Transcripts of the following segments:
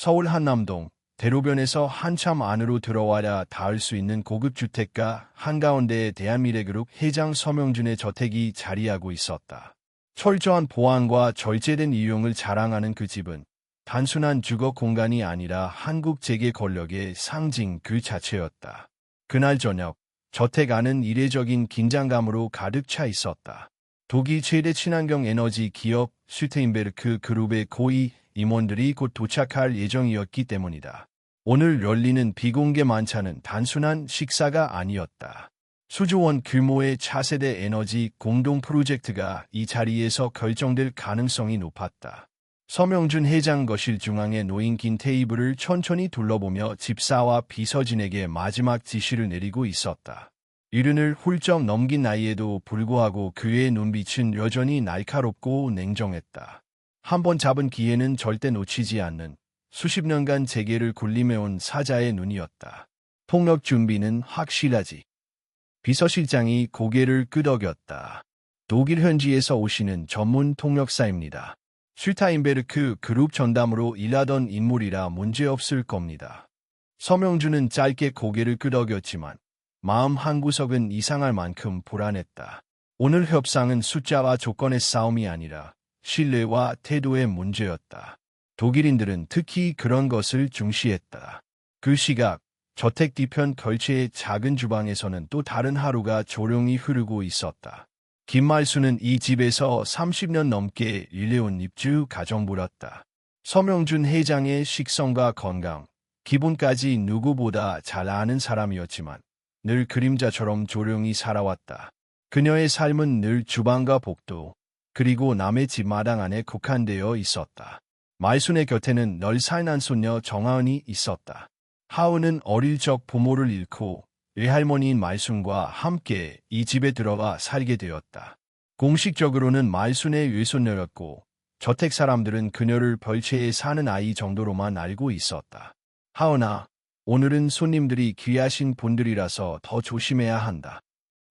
서울 한남동 대로변에서 한참 안으로 들어와야 닿을 수 있는 고급 주택가 한가운데에 대한미래그룹 회장 서명준의 저택이 자리하고 있었다. 철저한 보안과 절제된 이용을 자랑하는 그 집은 단순한 주거 공간이 아니라 한국 재계 권력의 상징 그 자체였다. 그날 저녁, 저택 안은 이례적인 긴장감으로 가득 차 있었다. 독일 최대 친환경 에너지 기업 슈테인베르크 그룹의 고위 임원들이 곧 도착할 예정이었기 때문이다. 오늘 열리는 비공개 만찬은 단순한 식사가 아니었다. 수조원 규모의 차세대 에너지 공동 프로젝트가 이 자리에서 결정될 가능성이 높았다. 서명준 회장 거실 중앙에 놓인 긴 테이블을 천천히 둘러보며 집사와 비서진에게 마지막 지시를 내리고 있었다. 이른을 훌쩍 넘긴 나이에도 불구하고 그의 눈빛은 여전히 날카롭고 냉정했다. 한번 잡은 기회는 절대 놓치지 않는 수십 년간 재계를 군림해온 사자의 눈이었다. 폭력 준비는 확실하지. 비서실장이 고개를 끄덕였다. 독일 현지에서 오시는 전문 통역사입니다. 슈타인베르크 그룹 전담으로 일하던 인물이라 문제없을 겁니다. 서명준은 짧게 고개를 끄덕였지만 마음 한구석은 이상할 만큼 불안했다. 오늘 협상은 숫자와 조건의 싸움이 아니라 신뢰와 태도의 문제였다. 독일인들은 특히 그런 것을 중시했다. 그 시각, 저택 뒤편 걸체의 작은 주방에서는 또 다른 하루가 조용히 흐르고 있었다. 김말수는 이 집에서 30년 넘게 일해온 입주 가정부였다. 서명준 회장의 식성과 건강, 기분까지 누구보다 잘 아는 사람이었지만 늘 그림자처럼 조용히 살아왔다. 그녀의 삶은 늘 주방과 복도, 그리고 남의 집 마당 안에 국한되어 있었다. 말순의 곁에는 널 살난 손녀 정하은이 있었다. 하은은 어릴 적 부모를 잃고 외할머니인 말순과 함께 이 집에 들어가 살게 되었다. 공식적으로는 말순의 외손녀였고 저택 사람들은 그녀를 벌채에 사는 아이 정도로만 알고 있었다. 하은아, 오늘은 손님들이 귀하신 분들이라서 더 조심해야 한다.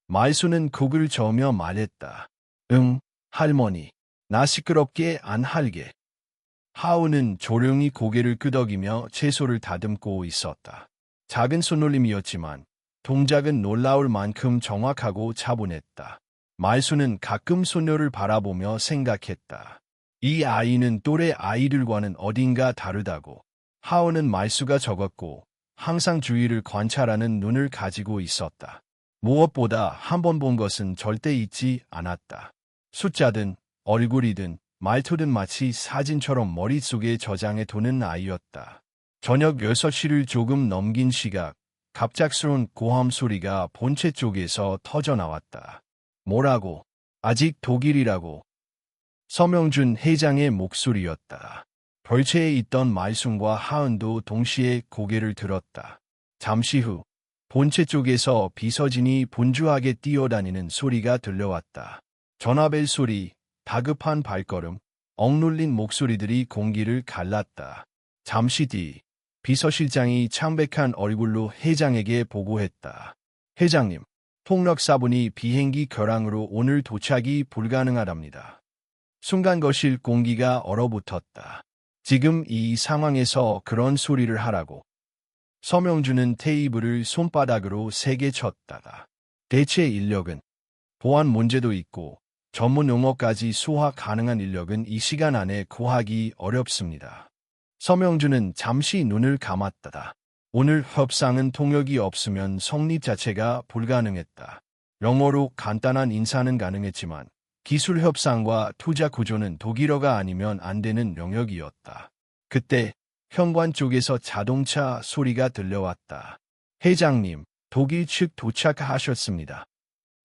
말순은 곡을 저으며 말했다. 응, 할머니. 나 시끄럽게 안 할게. 하은은 조용히 고개를 끄덕이며 채소를 다듬고 있었다. 작은 손놀림이었지만 동작은 놀라울 만큼 정확하고 차분했다. 말순은 가끔 손녀를 바라보며 생각했다. 이 아이는 또래 아이들과는 어딘가 다르다고. 하은은 말수가 적었고 항상 주위를 관찰하는 눈을 가지고 있었다. 무엇보다 한 번 본 것은 절대 잊지 않았다. 숫자든 얼굴이든 말투든 마치 사진처럼 머릿속에 저장해 두는 아이였다. 저녁 6시를 조금 넘긴 시각, 갑작스러운 고함 소리가 본체 쪽에서 터져나왔다. 뭐라고? 아직 독일이라고? 서명준 회장의 목소리였다. 벌채에 있던 말순과 하은도 동시에 고개를 들었다. 잠시 후 본체 쪽에서 비서진이 분주하게 뛰어다니는 소리가 들려왔다. 전화벨 소리, 다급한 발걸음, 억눌린 목소리들이 공기를 갈랐다. 잠시 뒤 비서실장이 창백한 얼굴로 회장에게 보고했다. 회장님, 폭력사분이 비행기 결항으로 오늘 도착이 불가능하답니다. 순간 거실 공기가 얼어붙었다. 지금 이 상황에서 그런 소리를 하라고. 서명준은 테이블을 손바닥으로 세게 쳤다. 대체 인력은? 보안 문제도 있고 전문 용어까지 소화 가능한 인력은 이 시간 안에 구하기 어렵습니다. 서명준은 잠시 눈을 감았다. 오늘 협상은 통역이 없으면 성립 자체가 불가능했다. 영어로 간단한 인사는 가능했지만 기술 협상과 투자 구조는 독일어가 아니면 안 되는 영역이었다. 그때 현관 쪽에서 자동차 소리가 들려왔다. 회장님, 독일 측 도착하셨습니다.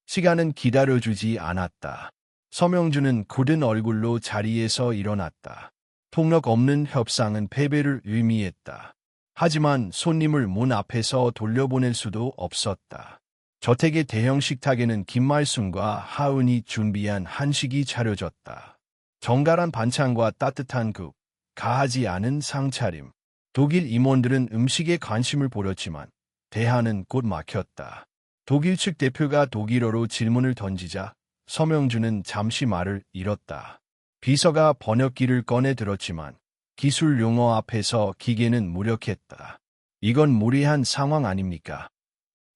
시간은 기다려주지 않았다. 서명준은 굳은 얼굴로 자리에서 일어났다. 폭력 없는 협상은 패배를 의미했다. 하지만 손님을 문 앞에서 돌려보낼 수도 없었다. 저택의 대형 식탁에는 김말순과 하은이 준비한 한식이 차려졌다. 정갈한 반찬과 따뜻한 국, 가하지 않은 상차림. 독일 임원들은 음식에 관심을 보였지만 대화는 곧 막혔다. 독일 측 대표가 독일어로 질문을 던지자 서명준은 잠시 말을 잃었다. 비서가 번역기를 꺼내 들었지만 기술 용어 앞에서 기계는 무력했다. 이건 무리한 상황 아닙니까?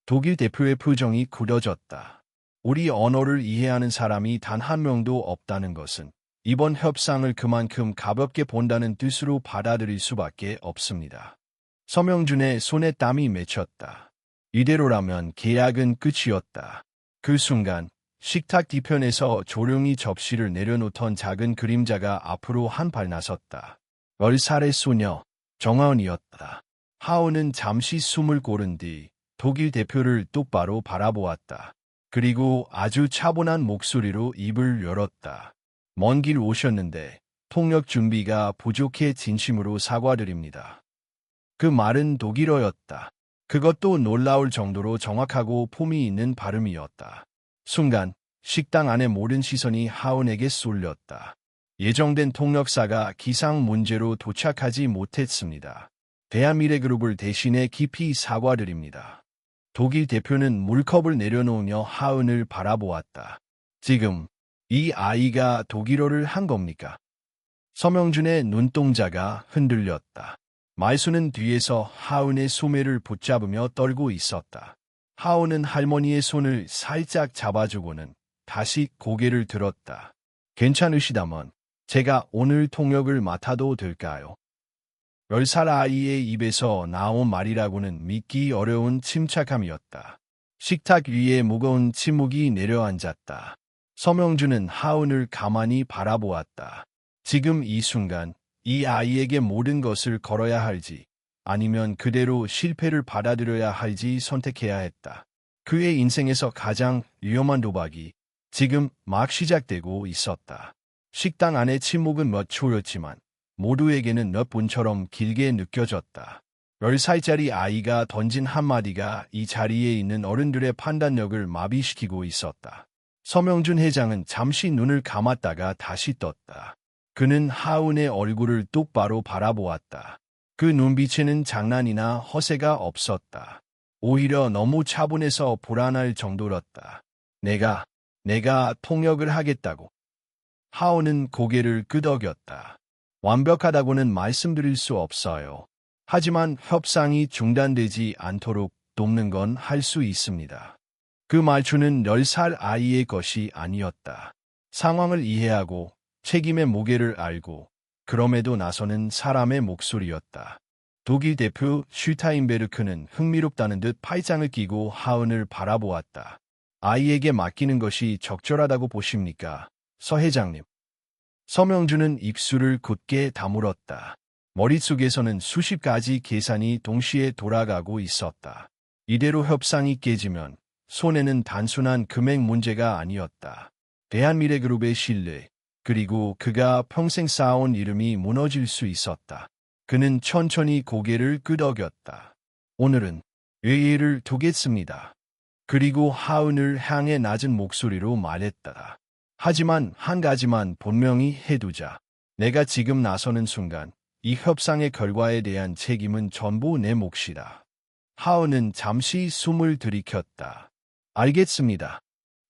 독일 대표의 표정이 굳어졌다. 우리 언어를 이해하는 사람이 단 한 명도 없다는 것은 이번 협상을 그만큼 가볍게 본다는 뜻으로 받아들일 수밖에 없습니다. 서명준의 손에 땀이 맺혔다. 이대로라면 계약은 끝이었다. 그 순간 식탁 뒤편에서 조용히 접시를 내려놓던 작은 그림자가 앞으로 한 발 나섰다. 10살의 소녀, 정하은이었다. 하은은 잠시 숨을 고른 뒤 독일 대표를 똑바로 바라보았다. 그리고 아주 차분한 목소리로 입을 열었다. 먼 길 오셨는데 통역 준비가 부족해 진심으로 사과드립니다. 그 말은 독일어였다. 그것도 놀라울 정도로 정확하고 폼이 있는 발음이었다. 순간 식당 안의 모든 시선이 하은에게 쏠렸다. 예정된 통역사가 기상 문제로 도착하지 못했습니다. 대한미래그룹을 대신해 깊이 사과드립니다. 독일 대표는 물컵을 내려놓으며 하은을 바라보았다. 지금 이 아이가 독일어를 한 겁니까? 서명준의 눈동자가 흔들렸다. 말수는 뒤에서 하은의 소매를 붙잡으며 떨고 있었다. 하은은 할머니의 손을 살짝 잡아주고는 다시 고개를 들었다. 괜찮으시다면 제가 오늘 통역을 맡아도 될까요? 10살 아이의 입에서 나온 말이라고는 믿기 어려운 침착함이었다. 식탁 위에 무거운 침묵이 내려앉았다. 서명준은 하은을 가만히 바라보았다. 지금 이 순간 이 아이에게 모든 것을 걸어야 할지 아니면 그대로 실패를 받아들여야 할지 선택해야 했다. 그의 인생에서 가장 위험한 도박이 지금 막 시작되고 있었다. 식당 안의 침묵은 몇 초였지만 모두에게는 몇 분처럼 길게 느껴졌다. 10살짜리 아이가 던진 한마디가 이 자리에 있는 어른들의 판단력을 마비시키고 있었다. 서명준 회장은 잠시 눈을 감았다가 다시 떴다. 그는 하은의 얼굴을 똑바로 바라보았다. 그 눈빛에는 장난이나 허세가 없었다. 오히려 너무 차분해서 불안할 정도였다. 내가 통역을 하겠다고. 하은은 고개를 끄덕였다. 완벽하다고는 말씀드릴 수 없어요. 하지만 협상이 중단되지 않도록 돕는 건 할 수 있습니다. 그 말투는 10살 아이의 것이 아니었다. 상황을 이해하고 책임의 무게를 알고 그럼에도 나서는 사람의 목소리였다. 독일 대표 슈타인베르크는 흥미롭다는 듯 팔짱을 끼고 하은을 바라보았다. 아이에게 맡기는 것이 적절하다고 보십니까, 서 회장님? 서명준은 입술을 굳게 다물었다. 머릿속에서는 수십 가지 계산이 동시에 돌아가고 있었다. 이대로 협상이 깨지면 손해는 단순한 금액 문제가 아니었다. 대한미래그룹의 신뢰, 그리고 그가 평생 쌓아온 이름이 무너질 수 있었다. 그는 천천히 고개를 끄덕였다. 오늘은 예의를 두겠습니다. 그리고 하은을 향해 낮은 목소리로 말했다. 하지만 한 가지만 분명히 해두자. 내가 지금 나서는 순간 이 협상의 결과에 대한 책임은 전부 내 몫이다. 하은은 잠시 숨을 들이켰다. 알겠습니다.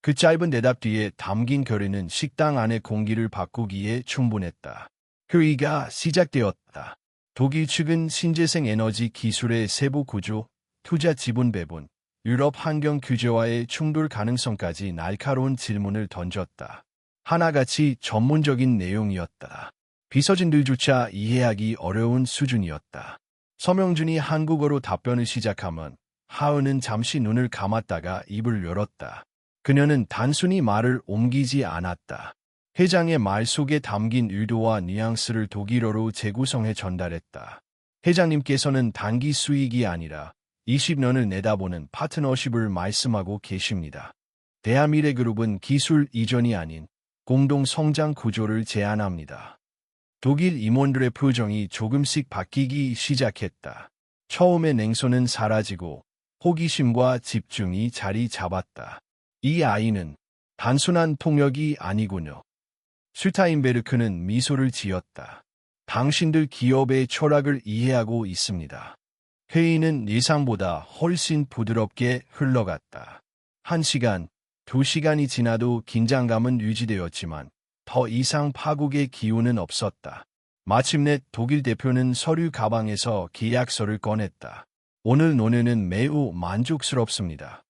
그 짧은 대답 뒤에 담긴 결의는 식당 안의 공기를 바꾸기에 충분했다. 회의가 시작되었다. 독일 측은 신재생 에너지 기술의 세부 구조, 투자 지분 배분, 유럽 환경 규제와의 충돌 가능성까지 날카로운 질문을 던졌다. 하나같이 전문적인 내용이었다. 비서진들조차 이해하기 어려운 수준이었다. 서명준이 한국어로 답변을 시작하면 하은은 잠시 눈을 감았다가 입을 열었다. 그녀는 단순히 말을 옮기지 않았다. 회장의 말 속에 담긴 의도와 뉘앙스를 독일어로 재구성해 전달했다. 회장님께서는 단기 수익이 아니라 20년을 내다보는 파트너십을 말씀하고 계십니다. 대한미래그룹은 기술 이전이 아닌 공동 성장 구조를 제안합니다. 독일 임원들의 표정이 조금씩 바뀌기 시작했다. 처음의 냉소는 사라지고 호기심과 집중이 자리 잡았다. 이 아이는 단순한 통역이 아니군요. 슈타인베르크는 미소를 지었다. 당신들 기업의 철학을 이해하고 있습니다. 회의는 예상보다 훨씬 부드럽게 흘러갔다. 1시간, 2시간이 지나도 긴장감은 유지되었지만 더 이상 파국의 기운은 없었다. 마침내 독일 대표는 서류 가방에서 계약서를 꺼냈다. 오늘 논의는 매우 만족스럽습니다.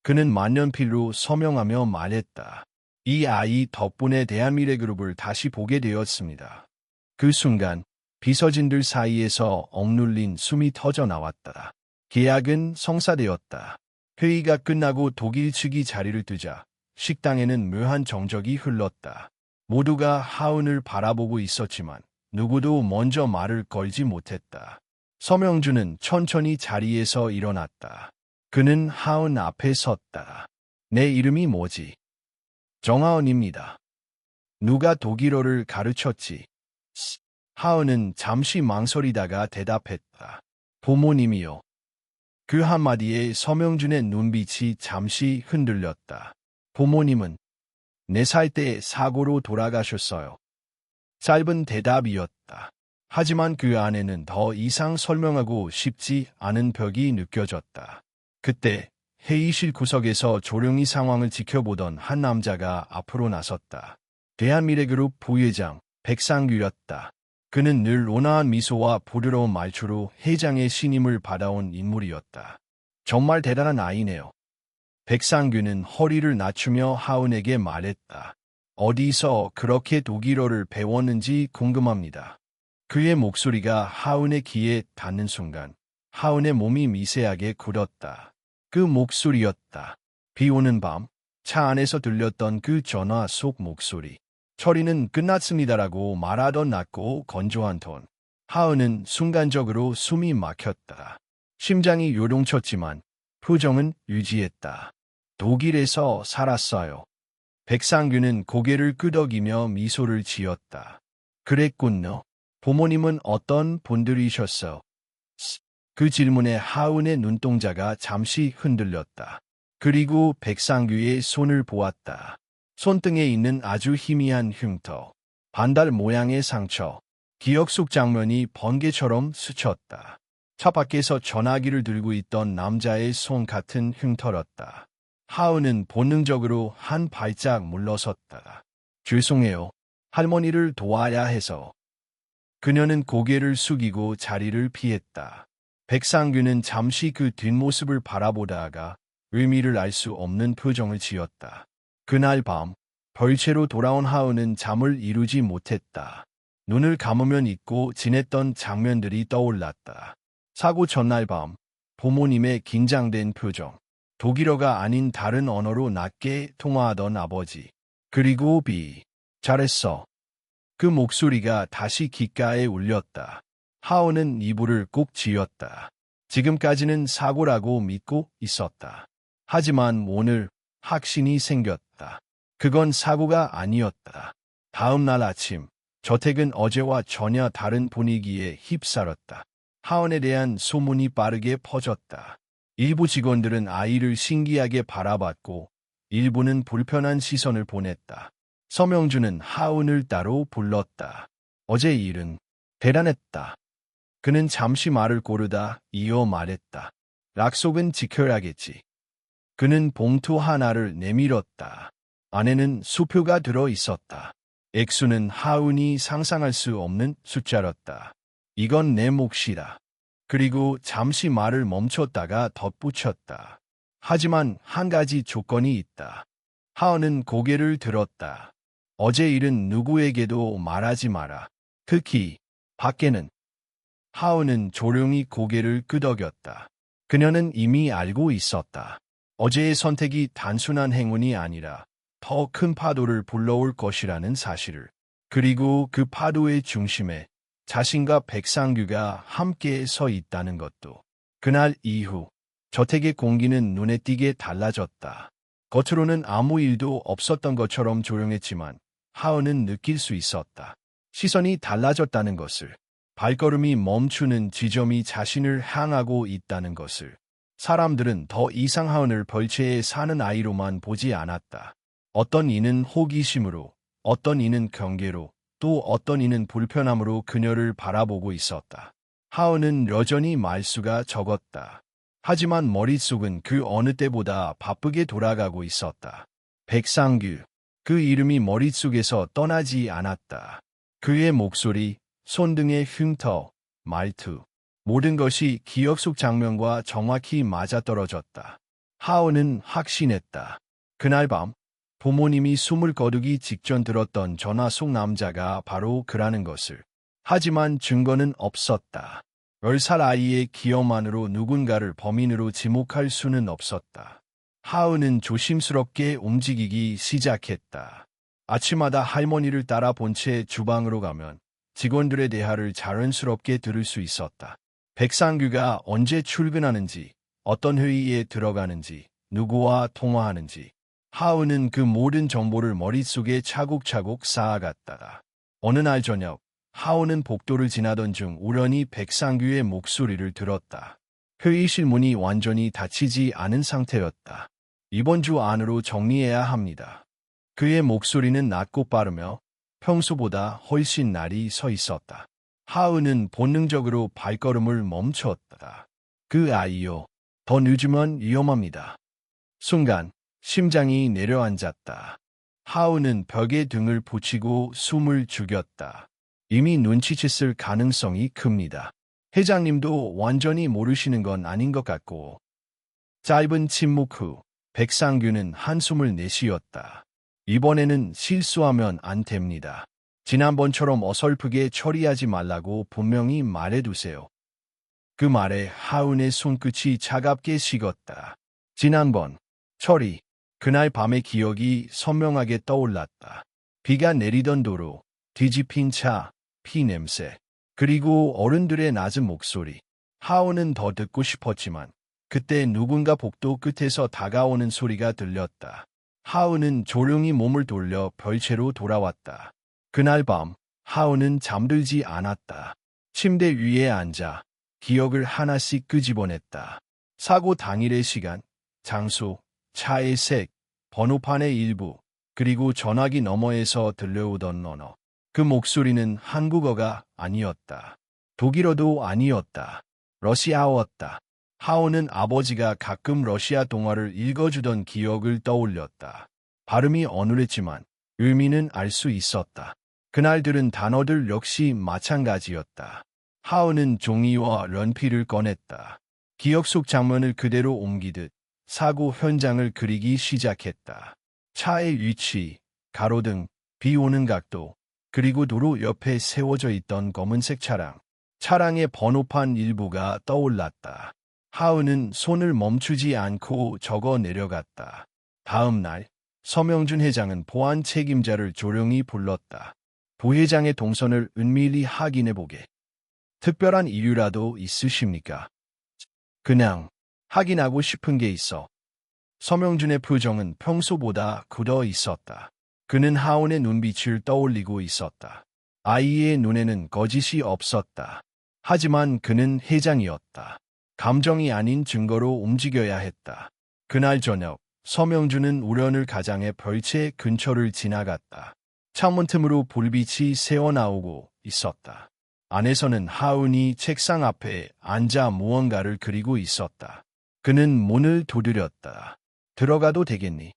그는 만년필로 서명하며 말했다. 이 아이 덕분에 대한미래그룹을 다시 보게 되었습니다. 그 순간 비서진들 사이에서 억눌린 숨이 터져 나왔다. 계약은 성사되었다. 회의가 끝나고 독일 측이 자리를 뜨자 식당에는 묘한 정적이 흘렀다. 모두가 하은을 바라보고 있었지만 누구도 먼저 말을 걸지 못했다. 서명준은 천천히 자리에서 일어났다. 그는 하은 앞에 섰다. 내 이름이 뭐지? 정하은입니다. 누가 독일어를 가르쳤지? 하은은 잠시 망설이다가 대답했다. 부모님이요. 그 한마디에 서명준의 눈빛이 잠시 흔들렸다. 부모님은 4살 때 사고로 돌아가셨어요. 짧은 대답이었다. 하지만 그 안에는 더 이상 설명하고 싶지 않은 벽이 느껴졌다. 그때 회의실 구석에서 조용히 상황을 지켜보던 한 남자가 앞으로 나섰다. 대한미래그룹 부회장 백상규였다. 그는 늘 온화한 미소와 부드러운 말투로 회장의 신임을 받아온 인물이었다. 정말 대단한 아이네요. 백상규는 허리를 낮추며 하은에게 말했다. 어디서 그렇게 독일어를 배웠는지 궁금합니다. 그의 목소리가 하은의 귀에 닿는 순간 하은의 몸이 미세하게 굳었다. 그 목소리였다. 비 오는 밤, 차 안에서 들렸던 그 전화 속 목소리. 처리는 끝났습니다라고 말하던 낮고 건조한 톤. 하은은 순간적으로 숨이 막혔다. 심장이 요동쳤지만 표정은 유지했다. 독일에서 살았어요. 백상규는 고개를 끄덕이며 미소를 지었다. 그랬군요. 부모님은 어떤 분들이셨어? 그 질문에 하은의 눈동자가 잠시 흔들렸다. 그리고 백상규의 손을 보았다. 손등에 있는 아주 희미한 흉터, 반달 모양의 상처, 기억 속 장면이 번개처럼 스쳤다. 차 밖에서 전화기를 들고 있던 남자의 손 같은 흉터였다. 하은은 본능적으로 한 발짝 물러섰다. 죄송해요. 할머니를 도와야 해서. 그녀는 고개를 숙이고 자리를 피했다. 백상규는 잠시 그 뒷모습을 바라보다가 의미를 알 수 없는 표정을 지었다. 그날 밤, 벌채로 돌아온 하은은 잠을 이루지 못했다. 눈을 감으면 잊고 지냈던 장면들이 떠올랐다. 사고 전날 밤, 부모님의 긴장된 표정, 독일어가 아닌 다른 언어로 낮게 통화하던 아버지, 그리고 잘했어. 그 목소리가 다시 귓가에 울렸다. 하은은 이불을 꼭 지었다. 지금까지는 사고라고 믿고 있었다. 하지만 오늘 확신이 생겼다. 그건 사고가 아니었다. 다음 날 아침, 저택은 어제와 전혀 다른 분위기에 휩싸였다. 하은에 대한 소문이 빠르게 퍼졌다. 일부 직원들은 아이를 신기하게 바라봤고 일부는 불편한 시선을 보냈다. 서명준은 하은을 따로 불렀다. 어제 일은 대단했다. 그는 잠시 말을 고르다 이어 말했다. 약속은 지켜야겠지. 그는 봉투 하나를 내밀었다. 안에는 수표가 들어 있었다. 액수는 하은이 상상할 수 없는 숫자였다. 이건 내 몫이다. 그리고 잠시 말을 멈췄다가 덧붙였다. 하지만 한 가지 조건이 있다. 하은은 고개를 들었다. 어제 일은 누구에게도 말하지 마라. 특히 밖에는. 하은은 조용히 고개를 끄덕였다. 그녀는 이미 알고 있었다. 어제의 선택이 단순한 행운이 아니라 더 큰 파도를 불러올 것이라는 사실을. 그리고 그 파도의 중심에 자신과 백상규가 함께 서 있다는 것도. 그날 이후 저택의 공기는 눈에 띄게 달라졌다. 겉으로는 아무 일도 없었던 것처럼 조용했지만 하은은 느낄 수 있었다. 시선이 달라졌다는 것을. 발걸음이 멈추는 지점이 자신을 향하고 있다는 것을. 사람들은 더 이상 하은을 벌채에 사는 아이로만 보지 않았다. 어떤 이는 호기심으로, 어떤 이는 경계로, 또 어떤 이는 불편함으로 그녀를 바라보고 있었다. 하은은 여전히 말수가 적었다. 하지만 머릿속은 그 어느 때보다 바쁘게 돌아가고 있었다. 백상규. 그 이름이 머릿속에서 떠나지 않았다. 그의 목소리, 손등의 흉터, 말투, 모든 것이 기억 속 장면과 정확히 맞아떨어졌다. 하은은 확신했다. 그날 밤 부모님이 숨을 거두기 직전 들었던 전화 속 남자가 바로 그라는 것을. 하지만 증거는 없었다. 10살 아이의 기억만으로 누군가를 범인으로 지목할 수는 없었다. 하은은 조심스럽게 움직이기 시작했다. 아침마다 할머니를 따라 본체 주방으로 가면 직원들의 대화를 자연스럽게 들을 수 있었다. 백상규가 언제 출근하는지, 어떤 회의에 들어가는지, 누구와 통화하는지. 하은은 그 모든 정보를 머릿속에 차곡차곡 쌓아갔다. 어느 날 저녁, 하은은 복도를 지나던 중 우연히 백상규의 목소리를 들었다. 회의실 문이 완전히 닫히지 않은 상태였다. 이번 주 안으로 정리해야 합니다. 그의 목소리는 낮고 빠르며 평소보다 훨씬 날이 서 있었다. 하은은 본능적으로 발걸음을 멈췄다. 그 아이요. 더 늦으면 위험합니다. 순간 심장이 내려앉았다. 하은은 벽에 등을 붙이고 숨을 죽였다. 이미 눈치챘을 가능성이 큽니다. 회장님도 완전히 모르시는 건 아닌 것 같고. 짧은 침묵 후 백상규는 한숨을 내쉬었다. 이번에는 실수하면 안 됩니다. 지난번처럼 어설프게 처리하지 말라고 분명히 말해두세요. 그 말에 하은의 손끝이 차갑게 식었다. 지난번 처리. 그날 밤의 기억이 선명하게 떠올랐다. 비가 내리던 도로, 뒤집힌 차, 피 냄새, 그리고 어른들의 낮은 목소리. 하은은 더 듣고 싶었지만 그때 누군가 복도 끝에서 다가오는 소리가 들렸다. 하은은 조용히 몸을 돌려 별채로 돌아왔다. 그날 밤 하은은 잠들지 않았다. 침대 위에 앉아 기억을 하나씩 끄집어냈다. 사고 당일의 시간, 장소, 차의 색, 번호판의 일부, 그리고 전화기 너머에서 들려오던 언어. 그 목소리는 한국어가 아니었다. 독일어도 아니었다. 러시아어였다. 하은은 아버지가 가끔 러시아 동화를 읽어주던 기억을 떠올렸다. 발음이 어눌했지만 의미는 알 수 있었다. 그날 들은 단어들 역시 마찬가지였다. 하은은 종이와 연필을 꺼냈다. 기억 속 장면을 그대로 옮기듯 사고 현장을 그리기 시작했다. 차의 위치, 가로등, 비 오는 각도, 그리고 도로 옆에 세워져 있던 검은색 차량. 차량의 번호판 일부가 떠올랐다. 하은은 손을 멈추지 않고 적어 내려갔다. 다음 날, 서명준 회장은 보안 책임자를 조용히 불렀다. 부회장의 동선을 은밀히 확인해보게. 특별한 이유라도 있으십니까? 그냥 확인하고 싶은 게 있어. 서명준의 표정은 평소보다 굳어 있었다. 그는 하은의 눈빛을 떠올리고 있었다. 아이의 눈에는 거짓이 없었다. 하지만 그는 회장이었다. 감정이 아닌 증거로 움직여야 했다. 그날 저녁, 서명준은 우연을 가장해 별채 근처를 지나갔다. 창문 틈으로 불빛이 새어나오고 있었다. 안에서는 하은이 책상 앞에 앉아 무언가를 그리고 있었다. 그는 문을 두드렸다. 들어가도 되겠니?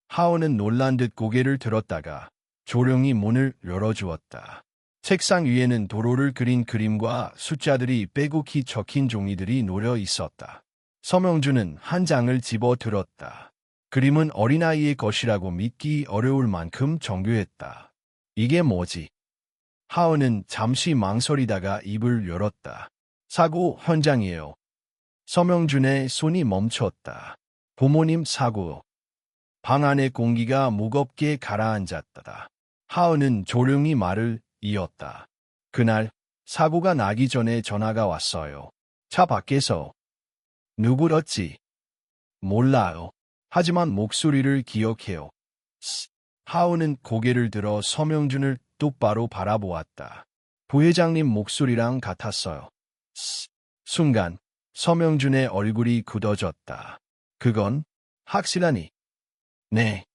하은은 놀란 듯 고개를 들었다가 조용히 문을 열어주었다. 책상 위에는 도로를 그린 그림과 숫자들이 빼곡히 적힌 종이들이 놓여 있었다. 서명준은 한 장을 집어 들었다. 그림은 어린아이의 것이라고 믿기 어려울 만큼 정교했다. 이게 뭐지? 하은은 잠시 망설이다가 입을 열었다. 사고 현장이에요. 서명준의 손이 멈췄다. 부모님 사고. 방 안의 공기가 무겁게 가라앉았다. 하은은 조용히 말을 이었다. 그날 사고가 나기 전에 전화가 왔어요. 차 밖에서. 누구였지? 몰라요. 하지만 목소리를 기억해요. 하은은 고개를 들어 서명준을 똑바로 바라보았다. 부회장님 목소리랑 같았어요. 순간 서명준의 얼굴이 굳어졌다. 그건 확실하니? 네.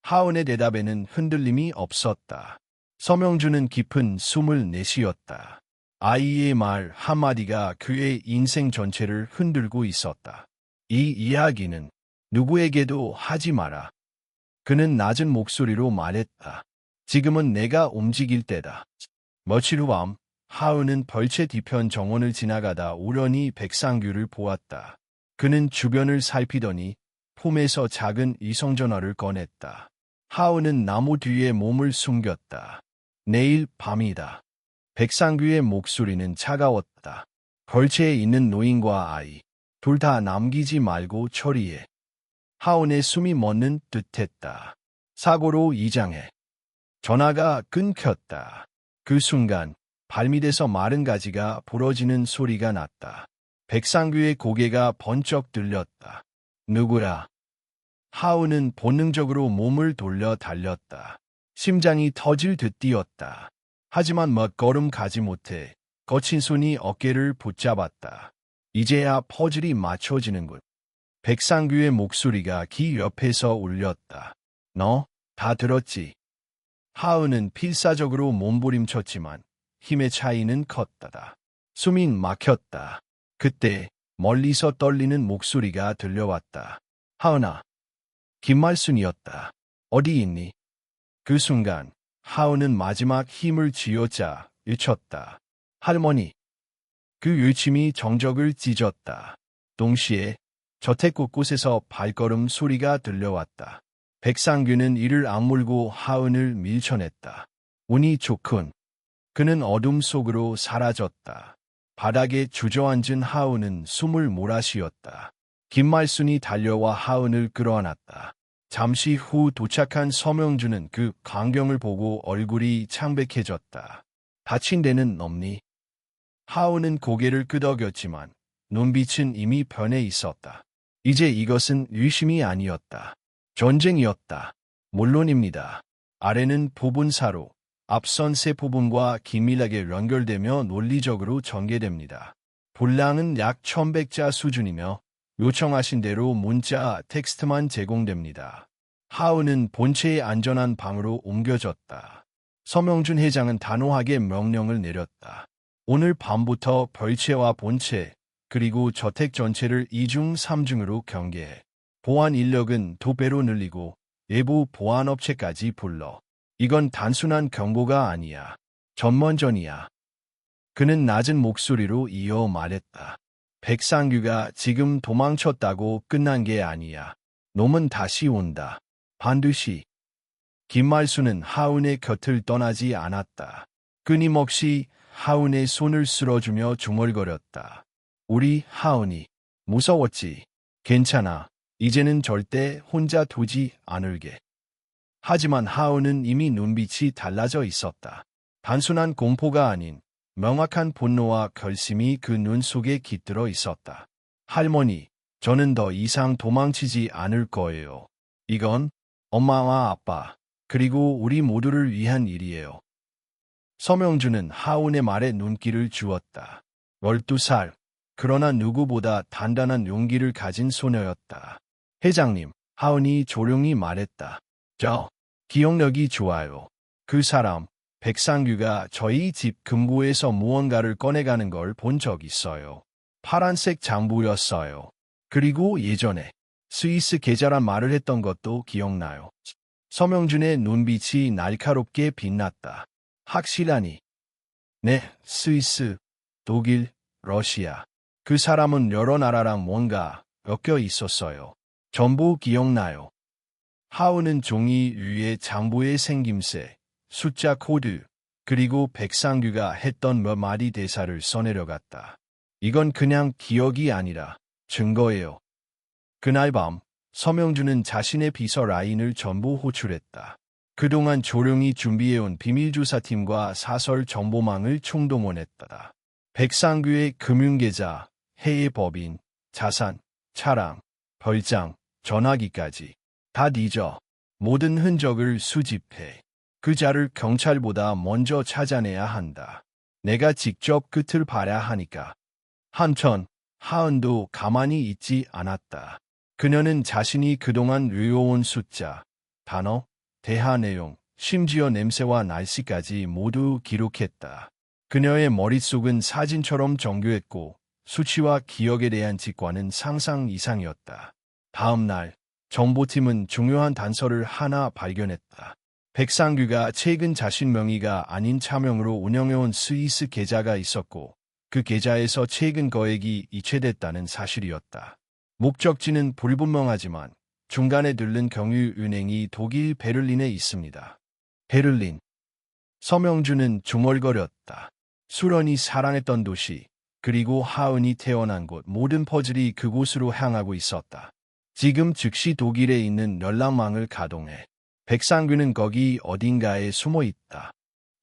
하은의 대답에는 흔들림이 없었다. 서명준은 깊은 숨을 내쉬었다. 아이의 말 한마디가 그의 인생 전체를 흔들고 있었다. 이 이야기는 누구에게도 하지 마라. 그는 낮은 목소리로 말했다. 지금은 내가 움직일 때다. 며칠 후 밤, 하은은 벌채 뒤편 정원을 지나가다 우연히 백상규를 보았다. 그는 주변을 살피더니 폼에서 작은 이성전화를 꺼냈다. 하은은 나무 뒤에 몸을 숨겼다. 내일 밤이다. 백상규의 목소리는 차가웠다. 벌채에 있는 노인과 아이, 둘 다 남기지 말고 처리해. 하은의 숨이 멎는 듯했다. 사고로 이장해. 전화가 끊겼다. 그 순간 발밑에서 마른 가지가 부러지는 소리가 났다. 백상규의 고개가 번쩍 들렸다. 누구라? 하은은 본능적으로 몸을 돌려 달렸다. 심장이 터질 듯 뛰었다. 하지만 몇 걸음 가지 못해 거친 손이 어깨를 붙잡았다. 이제야 퍼즐이 맞춰지는군. 백상규의 목소리가 귀 옆에서 울렸다. 너 다 들었지? 하은은 필사적으로 몸부림쳤지만 힘의 차이는 컸다. 숨이 막혔다. 그때 멀리서 떨리는 목소리가 들려왔다. 하은아. 김말순이었다. 어디 있니? 그 순간 하은은 마지막 힘을 쥐어짜 외쳤다. 할머니. 그 외침이 정적을 찢었다. 동시에 저택 곳곳에서 발걸음 소리가 들려왔다. 백상규는 이를 악물고 하은을 밀쳐냈다. 운이 좋군. 그는 어둠 속으로 사라졌다. 바닥에 주저앉은 하은은 숨을 몰아쉬었다. 김말순이 달려와 하은을 끌어안았다. 잠시 후 도착한 서명준은 그 광경을 보고 얼굴이 창백해졌다. 다친 데는 없니? 하은은 고개를 끄덕였지만 눈빛은 이미 변해 있었다. 이제 이것은 의심이 아니었다. 전쟁이었다. 물론입니다. 아래는 부분사로, 앞선 세 부분과 긴밀하게 연결되며 논리적으로 전개됩니다. 분량은 약 1100자 수준이며 요청하신 대로 문자, 텍스트만 제공됩니다. 하은은 본체의 안전한 방으로 옮겨졌다. 서명준 회장은 단호하게 명령을 내렸다. 오늘 밤부터 벌채와 본체, 그리고 저택 전체를 2중, 3중으로 경계해. 보안 인력은 2배로 늘리고 외부 보안업체까지 불러. 이건 단순한 경보가 아니야. 전문전이야. 그는 낮은 목소리로 이어 말했다. 백상규가 지금 도망쳤다고 끝난 게 아니야. 놈은 다시 온다. 반드시. 김말수는 하은의 곁을 떠나지 않았다. 끊임없이 하은의 손을 쓸어주며 중얼거렸다. 우리 하은이 무서웠지. 괜찮아. 이제는 절대 혼자 두지 않을게. 하지만 하은은 이미 눈빛이 달라져 있었다. 단순한 공포가 아닌 명확한 분노와 결심이 그 눈 속에 깃들어 있었다. 할머니, 저는 더 이상 도망치지 않을 거예요. 이건 엄마와 아빠, 그리고 우리 모두를 위한 일이에요. 서명준은 하은의 말에 눈길을 주었다. 12살, 그러나 누구보다 단단한 용기를 가진 소녀였다. 회장님, 하은이 조용히 말했다. 저, 기억력이 좋아요. 그 사람, 백상규가 저희 집 금고에서 무언가를 꺼내가는 걸 본 적 있어요. 파란색 장부였어요. 그리고 예전에 스위스 계좌란 말을 했던 것도 기억나요. 서명준의 눈빛이 날카롭게 빛났다. 확실하니? 네, 스위스, 독일, 러시아. 그 사람은 여러 나라랑 뭔가 엮여 있었어요. 전부 기억나요. 하은은 종이 위에 장부의 생김새, 숫자 코드, 그리고 백상규가 했던 몇 마디 대사를 써내려갔다. 이건 그냥 기억이 아니라 증거예요. 그날 밤, 서명준은 자신의 비서 라인을 전부 호출했다. 그동안 조용히 준비해온 비밀조사팀과 사설 정보망을 총동원했다. 백상규의 금융계좌, 해외 법인, 자산, 차량, 벌장, 전화기까지 다 뒤져 모든 흔적을 수집해. 그 자를 경찰보다 먼저 찾아내야 한다. 내가 직접 끝을 봐야 하니까. 한편 하은도 가만히 있지 않았다. 그녀는 자신이 그동안 외워온 숫자, 단어, 대화 내용, 심지어 냄새와 날씨까지 모두 기록했다. 그녀의 머릿속은 사진처럼 정교했고 수치와 기억에 대한 직관은 상상 이상이었다. 다음 날 정보팀은 중요한 단서를 하나 발견했다. 백상규가 최근 자신 명의가 아닌 차명으로 운영해온 스위스 계좌가 있었고 그 계좌에서 최근 거액이 이체됐다는 사실이었다. 목적지는 불분명하지만 중간에 들른 경유은행이 독일 베를린에 있습니다. 베를린. 서명준은 중얼거렸다. 수련이 사랑했던 도시, 그리고 하은이 태어난 곳 모든 퍼즐이 그곳으로 향하고 있었다. 지금 즉시 독일에 있는 연락망을 가동해. 백상규는 거기 어딘가에 숨어 있다.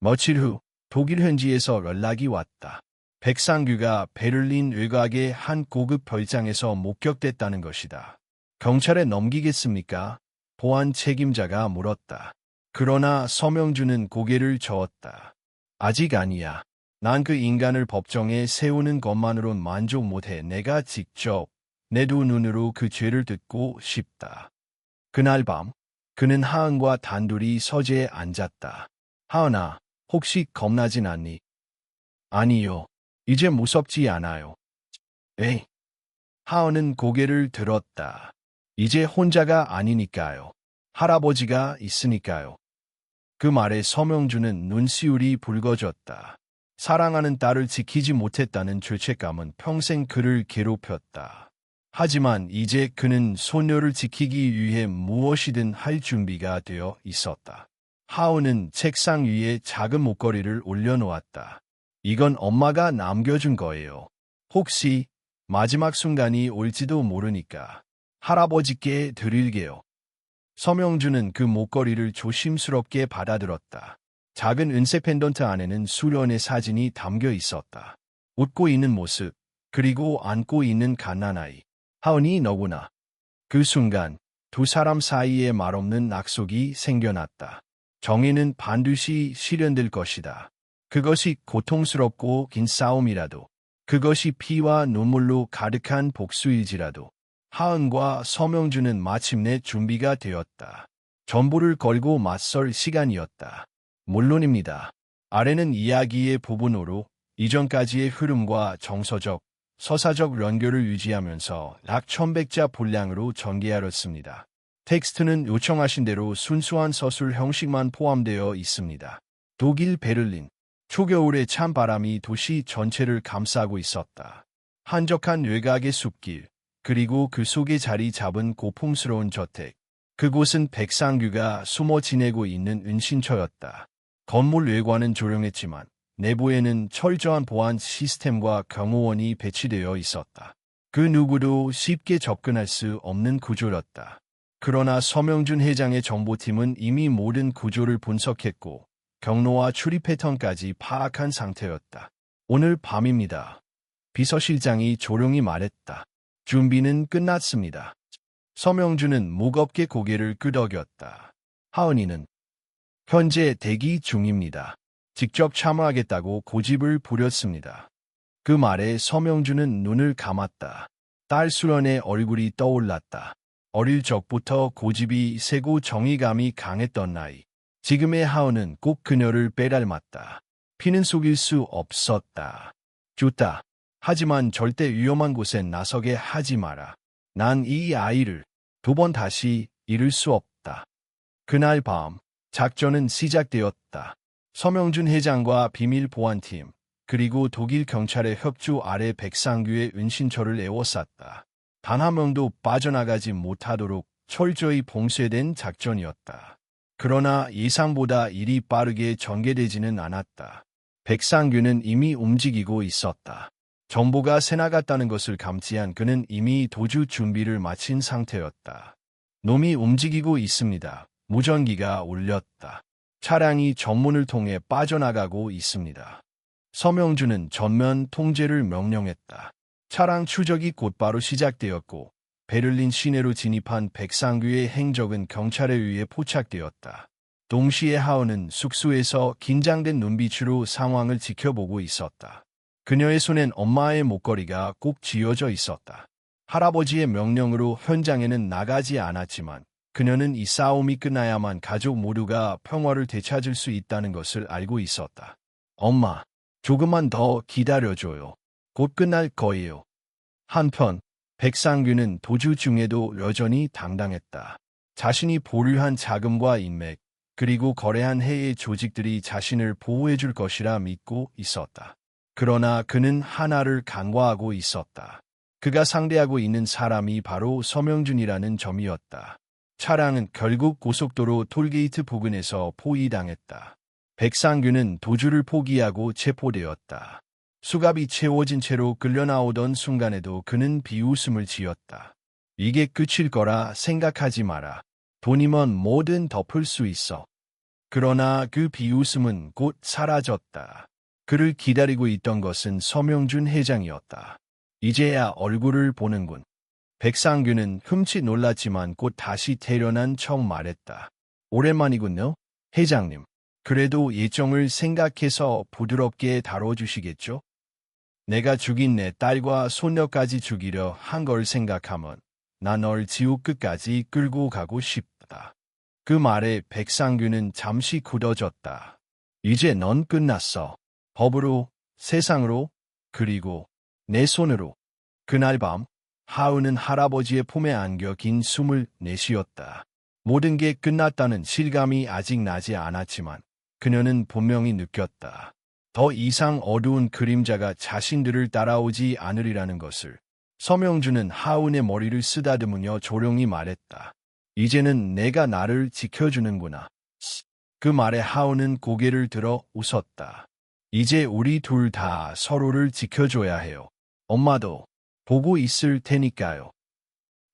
며칠 후 독일 현지에서 연락이 왔다. 백상규가 베를린 외곽의 한 고급 별장에서 목격됐다는 것이다. 경찰에 넘기겠습니까? 보안 책임자가 물었다. 그러나 서명준은 고개를 저었다. 아직 아니야. 난 그 인간을 법정에 세우는 것만으론 만족 못해. 내가 직접 내 두 눈으로 그 죄를 듣고 싶다. 그날 밤 그는 하은과 단둘이 서재에 앉았다. 하은아, 혹시 겁나진 않니? 아니요. 이제 무섭지 않아요. 에이. 하은은 고개를 들었다. 이제 혼자가 아니니까요. 할아버지가 있으니까요. 그 말에 서명준은 눈시울이 붉어졌다. 사랑하는 딸을 지키지 못했다는 죄책감은 평생 그를 괴롭혔다. 하지만 이제 그는 소녀를 지키기 위해 무엇이든 할 준비가 되어 있었다. 하은은 책상 위에 작은 목걸이를 올려놓았다. 이건 엄마가 남겨준 거예요. 혹시 마지막 순간이 올지도 모르니까 할아버지께 드릴게요. 서명준은 그 목걸이를 조심스럽게 받아들었다. 작은 은색 펜던트 안에는 수련의 사진이 담겨 있었다. 웃고 있는 모습, 그리고 안고 있는 갓난아이. 하은이 너구나. 그 순간 두 사람 사이에 말없는 약속이 생겨났다. 정의는 반드시 실현될 것이다. 그것이 고통스럽고 긴 싸움이라도, 그것이 피와 눈물로 가득한 복수일지라도. 하은과 서명준은 마침내 준비가 되었다. 전부를 걸고 맞설 시간이었다. 물론입니다. 아래는 이야기의 부분으로 이전까지의 흐름과 정서적, 서사적 연결을 유지하면서 약 1100자 분량으로 전개하였습니다. 텍스트는 요청하신 대로 순수한 서술 형식만 포함되어 있습니다. 독일 베를린. 초겨울의 찬바람이 도시 전체를 감싸고 있었다. 한적한 외곽의 숲길, 그리고 그 속에 자리 잡은 고풍스러운 저택. 그곳은 백상규가 숨어 지내고 있는 은신처였다. 건물 외관은 조용했지만 내부에는 철저한 보안 시스템과 경호원이 배치되어 있었다. 그 누구도 쉽게 접근할 수 없는 구조였다. 그러나 서명준 회장의 정보팀은 이미 모든 구조를 분석했고 경로와 출입 패턴까지 파악한 상태였다. 오늘 밤입니다. 비서실장이 조용히 말했다. 준비는 끝났습니다. 서명준은 무겁게 고개를 끄덕였다. 하은이는 현재 대기 중입니다. 직접 참여하겠다고 고집을 부렸습니다. 그 말에 서명준은 눈을 감았다. 딸 수련의 얼굴이 떠올랐다. 어릴 적부터 고집이 세고 정의감이 강했던 나이. 지금의 하은은 꼭 그녀를 빼닮았다. 피는 속일 수 없었다. 좋다. 하지만 절대 위험한 곳엔 나서게 하지 마라. 난 이 아이를 두 번 다시 잃을 수 없다. 그날 밤 작전은 시작되었다. 서명준 회장과 비밀 보안팀, 그리고 독일 경찰의 협조 아래 백상규의 은신처를 에워쌌다. 단 한 명도 빠져나가지 못하도록 철저히 봉쇄된 작전이었다. 그러나 예상보다 일이 빠르게 전개되지는 않았다. 백상규는 이미 움직이고 있었다. 정보가 새나갔다는 것을 감지한 그는 이미 도주 준비를 마친 상태였다. 놈이 움직이고 있습니다. 무전기가 울렸다. 차량이 정문을 통해 빠져나가고 있습니다. 서명준은 전면 통제를 명령했다. 차량 추적이 곧바로 시작되었고 베를린 시내로 진입한 백상규의 행적은 경찰에 의해 포착되었다. 동시에 하은은 숙소에서 긴장된 눈빛으로 상황을 지켜보고 있었다. 그녀의 손엔 엄마의 목걸이가 꼭 쥐어져 있었다. 할아버지의 명령으로 현장에는 나가지 않았지만 그녀는 이 싸움이 끝나야만 가족 모두가 평화를 되찾을 수 있다는 것을 알고 있었다. 엄마, 조금만 더 기다려줘요. 곧 끝날 거예요. 한편 백상규는 도주 중에도 여전히 당당했다. 자신이 보유한 자금과 인맥, 그리고 거래한 해외 조직들이 자신을 보호해줄 것이라 믿고 있었다. 그러나 그는 하나를 간과하고 있었다. 그가 상대하고 있는 사람이 바로 서명준이라는 점이었다. 차량은 결국 고속도로 톨게이트 부근에서 포위당했다. 백상규는 도주를 포기하고 체포되었다. 수갑이 채워진 채로 끌려나오던 순간에도 그는 비웃음을 지었다. 이게 끝일 거라 생각하지 마라. 돈이면 뭐든 덮을 수 있어. 그러나 그 비웃음은 곧 사라졌다. 그를 기다리고 있던 것은 서명준 회장이었다. 이제야 얼굴을 보는군. 백상규는 흠칫 놀랐지만 곧 다시 태어난 척 말했다. 오랜만이군요, 회장님. 그래도 예정을 생각해서 부드럽게 다뤄주시겠죠? 내가 죽인 내 딸과 손녀까지 죽이려 한 걸 생각하면 나 널 지옥 끝까지 끌고 가고 싶다. 그 말에 백상규는 잠시 굳어졌다. 이제 넌 끝났어. 법으로, 세상으로, 그리고 내 손으로. 그날 밤 하우는 할아버지의 품에 안겨 긴 숨을 내쉬었다. 모든 게 끝났다는 실감이 아직 나지 않았지만 그녀는 분명히 느꼈다. 더 이상 어두운 그림자가 자신들을 따라오지 않으리라는 것을. 서명준은 하운의 머리를 쓰다듬으며 조용히 말했다. 이제는 내가 나를 지켜주는구나. 그 말에 하운은 고개를 들어 웃었다. 이제 우리 둘 다 서로를 지켜줘야 해요. 엄마도 보고 있을 테니까요.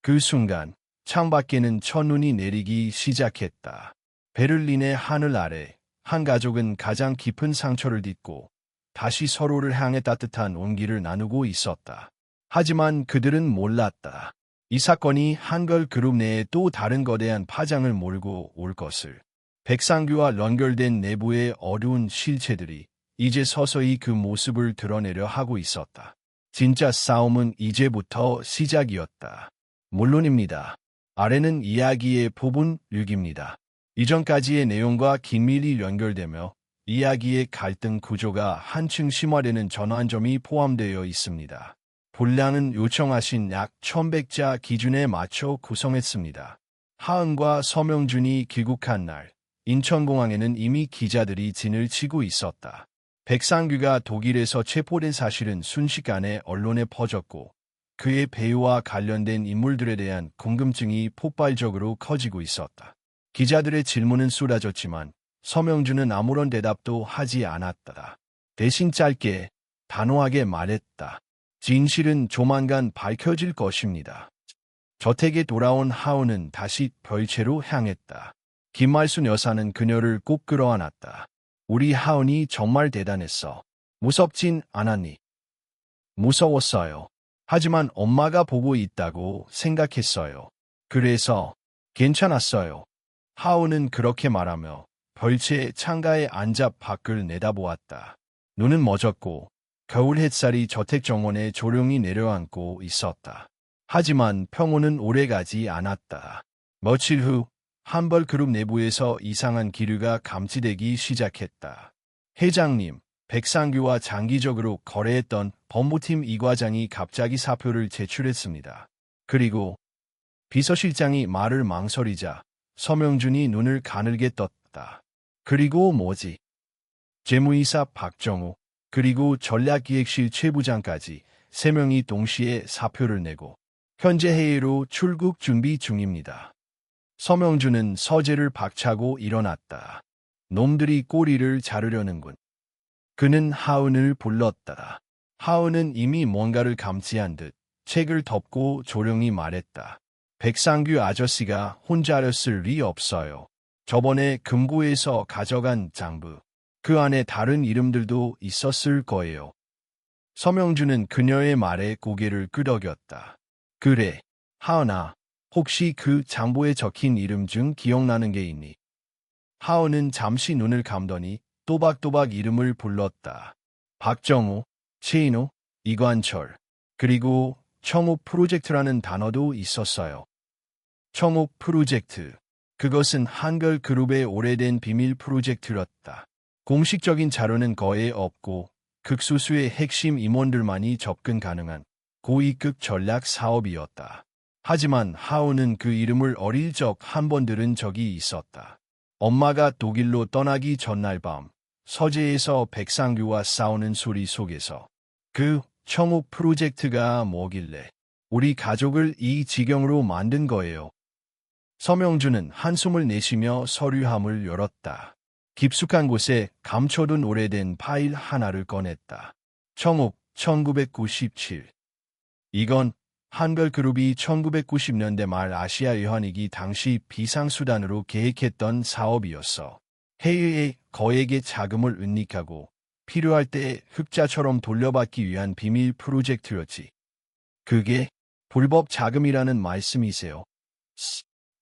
그 순간 창밖에는 첫눈이 내리기 시작했다. 베를린의 하늘 아래 한 가족은 가장 깊은 상처를 딛고 다시 서로를 향해 따뜻한 온기를 나누고 있었다. 하지만 그들은 몰랐다. 이 사건이 한걸 그룹 내에 또 다른 거대한 파장을 몰고 올 것을. 백상규와 연결된 내부의 어두운 실체들이 이제 서서히 그 모습을 드러내려 하고 있었다. 진짜 싸움은 이제부터 시작이었다. 물론입니다. 아래는 이야기의 부분 6입니다. 이전까지의 내용과 긴밀히 연결되며 이야기의 갈등 구조가 한층 심화되는 전환점이 포함되어 있습니다. 분량은 요청하신 약 1100자 기준에 맞춰 구성했습니다. 하은과 서명준이 귀국한 날, 인천공항에는 이미 기자들이 진을 치고 있었다. 백상규가 독일에서 체포된 사실은 순식간에 언론에 퍼졌고 그의 배우와 관련된 인물들에 대한 궁금증이 폭발적으로 커지고 있었다. 기자들의 질문은 쏟아졌지만 서명준은 아무런 대답도 하지 않았다. 대신 짧게, 단호하게 말했다. 진실은 조만간 밝혀질 것입니다. 저택에 돌아온 하우는 다시 별채로 향했다. 김말순 여사는 그녀를 꼭 끌어안았다. 우리 하은이 정말 대단했어. 무섭진 않았니? 무서웠어요. 하지만 엄마가 보고 있다고 생각했어요. 그래서 괜찮았어요. 하은은 그렇게 말하며 벌채 창가에 앉아 밖을 내다보았다. 눈은 멎었고 겨울 햇살이 저택 정원에 조용히 내려앉고 있었다. 하지만 평온은 오래가지 않았다. 며칠 후 한벌 그룹 내부에서 이상한 기류가 감지되기 시작했다. 회장님, 백상규와 장기적으로 거래했던 법무팀 이 과장이 갑자기 사표를 제출했습니다. 그리고 비서실장이 말을 망설이자 서명준이 눈을 가늘게 떴다. 그리고 뭐지? 재무이사 박정우, 그리고 전략기획실 최부장까지 3명이 동시에 사표를 내고 현재 회의로 출국 준비 중입니다. 서명준은 서재를 박차고 일어났다. 놈들이 꼬리를 자르려는군. 그는 하은을 불렀다. 하은은 이미 뭔가를 감지한 듯 책을 덮고 조용히 말했다. 백상규 아저씨가 혼자였을 리 없어요. 저번에 금고에서 가져간 장부. 그 안에 다른 이름들도 있었을 거예요. 서명준은 그녀의 말에 고개를 끄덕였다. 그래, 하은아. 혹시 그 장부에 적힌 이름 중 기억나는 게 있니? 하은은 잠시 눈을 감더니 또박또박 이름을 불렀다. 박정우, 최인호, 이관철, 그리고 청옥 프로젝트라는 단어도 있었어요. 청옥 프로젝트. 그것은 한글 그룹의 오래된 비밀 프로젝트였다. 공식적인 자료는 거의 없고 극소수의 핵심 임원들만이 접근 가능한 고위급 전략 사업이었다. 하지만 하우는 그 이름을 어릴 적 한 번 들은 적이 있었다. 엄마가 독일로 떠나기 전날 밤 서재에서 백상규와 싸우는 소리 속에서 그 청옥 프로젝트가 뭐길래 우리 가족을 이 지경으로 만든 거예요. 서명준은 한숨을 내쉬며 서류함을 열었다. 깊숙한 곳에 감춰둔 오래된 파일 하나를 꺼냈다. 청옥 1997. 이건 한글그룹이 1990년대 말 아시아 여행이기 당시 비상수단으로 계획했던 사업이었어. 해외에 거액의 자금을 은닉하고 필요할 때 흑자처럼 돌려받기 위한 비밀 프로젝트였지. 그게 불법 자금이라는 말씀이세요?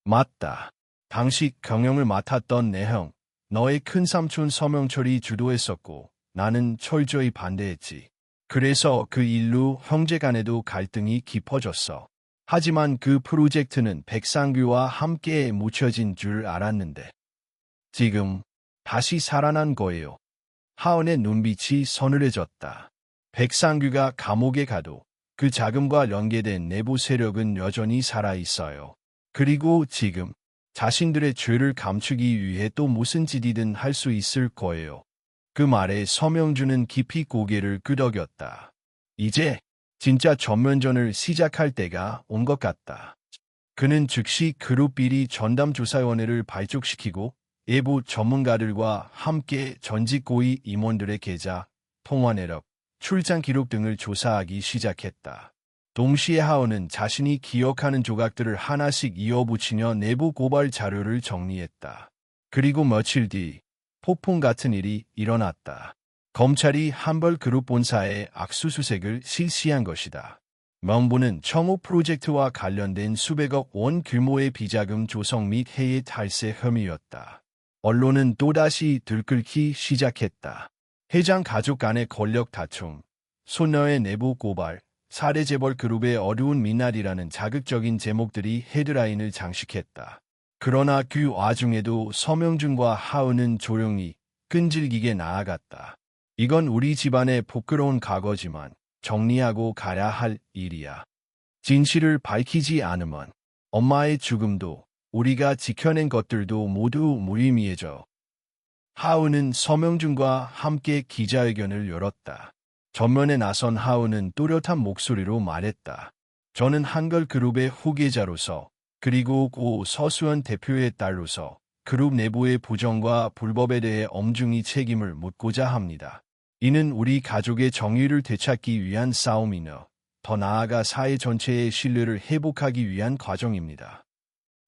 맞다. 당시 경영을 맡았던 내 형, 너의 큰삼촌 서명철이 주도했었고 나는 철저히 반대했지. 그래서 그 일로 형제 간에도 갈등이 깊어졌어. 하지만 그 프로젝트는 백상규와 함께 묻혀진 줄 알았는데 지금 다시 살아난 거예요. 하은의 눈빛이 서늘해졌다. 백상규가 감옥에 가도 그 자금과 연계된 내부 세력은 여전히 살아있어요. 그리고 지금 자신들의 죄를 감추기 위해 또 무슨 짓이든 할 수 있을 거예요. 그 말에 서명준은 깊이 고개를 끄덕였다. 이제 진짜 전면전을 시작할 때가 온 것 같다. 그는 즉시 그룹 비리 전담조사위원회를 발족시키고 외부 전문가들과 함께 전직 고위 임원들의 계좌, 통화 내역, 출장 기록 등을 조사하기 시작했다. 동시에 하은은 자신이 기억하는 조각들을 하나씩 이어붙이며 내부 고발 자료를 정리했다. 그리고 며칠 뒤 폭풍 같은 일이 일어났다. 검찰이 한벌그룹 본사에 압수수색을 실시한 것이다. 명분은 청옥 프로젝트와 관련된 수백억 원 규모의 비자금 조성 및 해외 탈세 혐의였다. 언론은 또다시 들끓기 시작했다. 회장 가족 간의 권력 다툼, 소녀의 내부 고발, 사대 재벌 그룹의 어두운 미나리라는 자극적인 제목들이 헤드라인을 장식했다. 그러나 그 와중에도 서명준과 하은은 조용히 끈질기게 나아갔다. 이건 우리 집안의 부끄러운 과거지만 정리하고 가야 할 일이야. 진실을 밝히지 않으면 엄마의 죽음도 우리가 지켜낸 것들도 모두 무의미해져. 하은은 서명준과 함께 기자회견을 열었다. 전면에 나선 하은은 또렷한 목소리로 말했다. 저는 한글그룹의 후계자로서 그리고 고 서수연 대표의 딸로서 그룹 내부의 부정과 불법에 대해 엄중히 책임을 묻고자 합니다. 이는 우리 가족의 정의를 되찾기 위한 싸움이며 더 나아가 사회 전체의 신뢰를 회복하기 위한 과정입니다.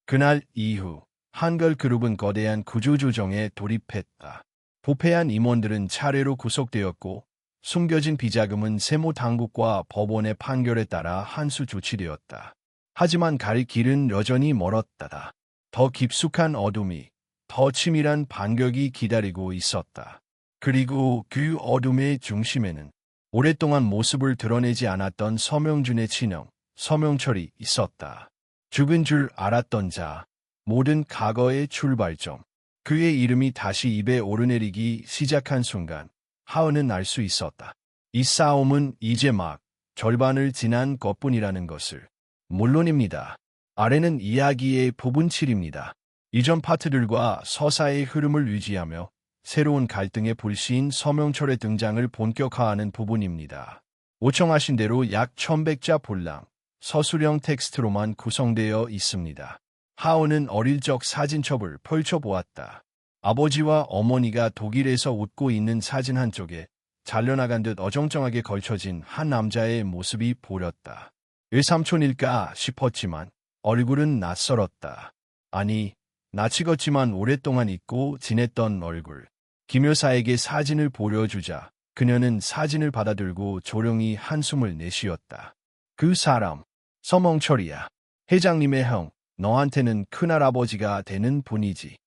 그날 이후 한글그룹은 거대한 구조조정에 돌입했다. 부패한 임원들은 차례로 구속되었고 숨겨진 비자금은 세무당국과 법원의 판결에 따라 한수 조치되었다. 하지만 갈 길은 여전히 멀었다. 더 깊숙한 어둠이, 더 치밀한 반격이 기다리고 있었다. 그리고 그 어둠의 중심에는 오랫동안 모습을 드러내지 않았던 서명준의 친형, 서명철이 있었다. 죽은 줄 알았던 자, 모든 과거의 출발점. 그의 이름이 다시 입에 오르내리기 시작한 순간 하은은 알 수 있었다. 이 싸움은 이제 막 절반을 지난 것뿐이라는 것을. 물론입니다. 아래는 이야기의 부분 7입니다. 이전 파트들과 서사의 흐름을 유지하며 새로운 갈등의 불시인 서명철의 등장을 본격화하는 부분입니다. 요청하신 대로 약 1100자 분량, 서술형 텍스트로만 구성되어 있습니다. 하은은 어릴 적 사진첩을 펼쳐보았다. 아버지와 어머니가 독일에서 웃고 있는 사진 한쪽에 잘려나간 듯 어정쩡하게 걸쳐진 한 남자의 모습이 보였다. 외삼촌일까 싶었지만 얼굴은 낯설었다. 아니, 낯익었지만 오랫동안 잊고 지냈던 얼굴. 김 여사에게 사진을 보여주자 그녀는 사진을 받아들고 조용히 한숨을 내쉬었다. 그 사람, 서명철이야. 회장님의 형, 너한테는 큰할아버지가 되는 분이지.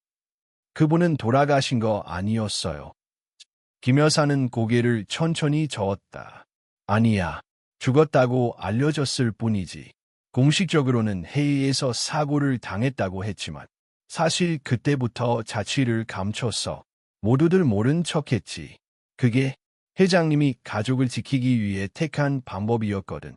그분은 돌아가신 거 아니었어요. 김 여사는 고개를 천천히 저었다. 아니야. 죽었다고 알려졌을 뿐이지. 공식적으로는 회의에서 사고를 당했다고 했지만 사실 그때부터 자취를 감췄어. 모두들 모른 척했지. 그게 회장님이 가족을 지키기 위해 택한 방법이었거든.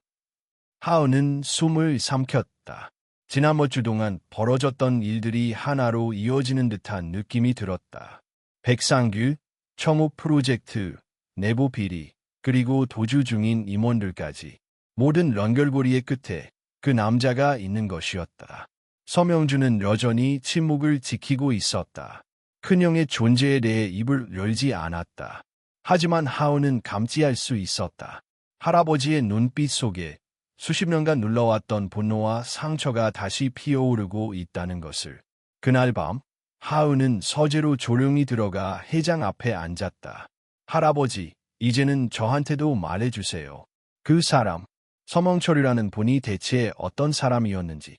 하은은 숨을 삼켰다. 지난 몇 주 동안 벌어졌던 일들이 하나로 이어지는 듯한 느낌이 들었다. 백상규, 청옥 프로젝트, 내부 비리, 그리고 도주 중인 임원들까지 모든 연결고리의 끝에 그 남자가 있는 것이었다. 서명준은 여전히 침묵을 지키고 있었다. 큰형의 존재에 대해 입을 열지 않았다. 하지만 하우는 감지할 수 있었다. 할아버지의 눈빛 속에 수십 년간 눌러왔던 분노와 상처가 다시 피어오르고 있다는 것을. 그날 밤 하우는 서재로 조용히 들어가 회장 앞에 앉았다. 할아버지, 이제는 저한테도 말해주세요. 그 사람, 서명철이라는 분이 대체 어떤 사람이었는지.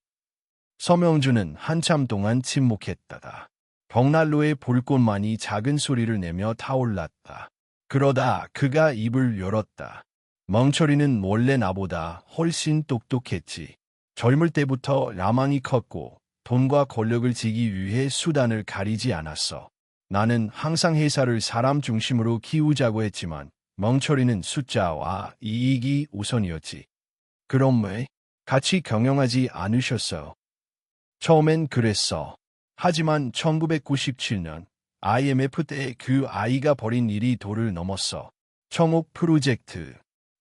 서명준은 한참 동안 침묵했다. 벽난로에 불꽃만이 작은 소리를 내며 타올랐다. 그러다 그가 입을 열었다. 멍철이는 원래 나보다 훨씬 똑똑했지. 젊을 때부터 야망이 컸고 돈과 권력을 지기 위해 수단을 가리지 않았어. 나는 항상 회사를 사람 중심으로 키우자고 했지만 멍철이는 숫자와 이익이 우선이었지. 그럼 왜 같이 경영하지 않으셨어? 처음엔 그랬어. 하지만 1997년 IMF 때 그 아이가 벌인 일이 도를 넘었어. 청옥 프로젝트.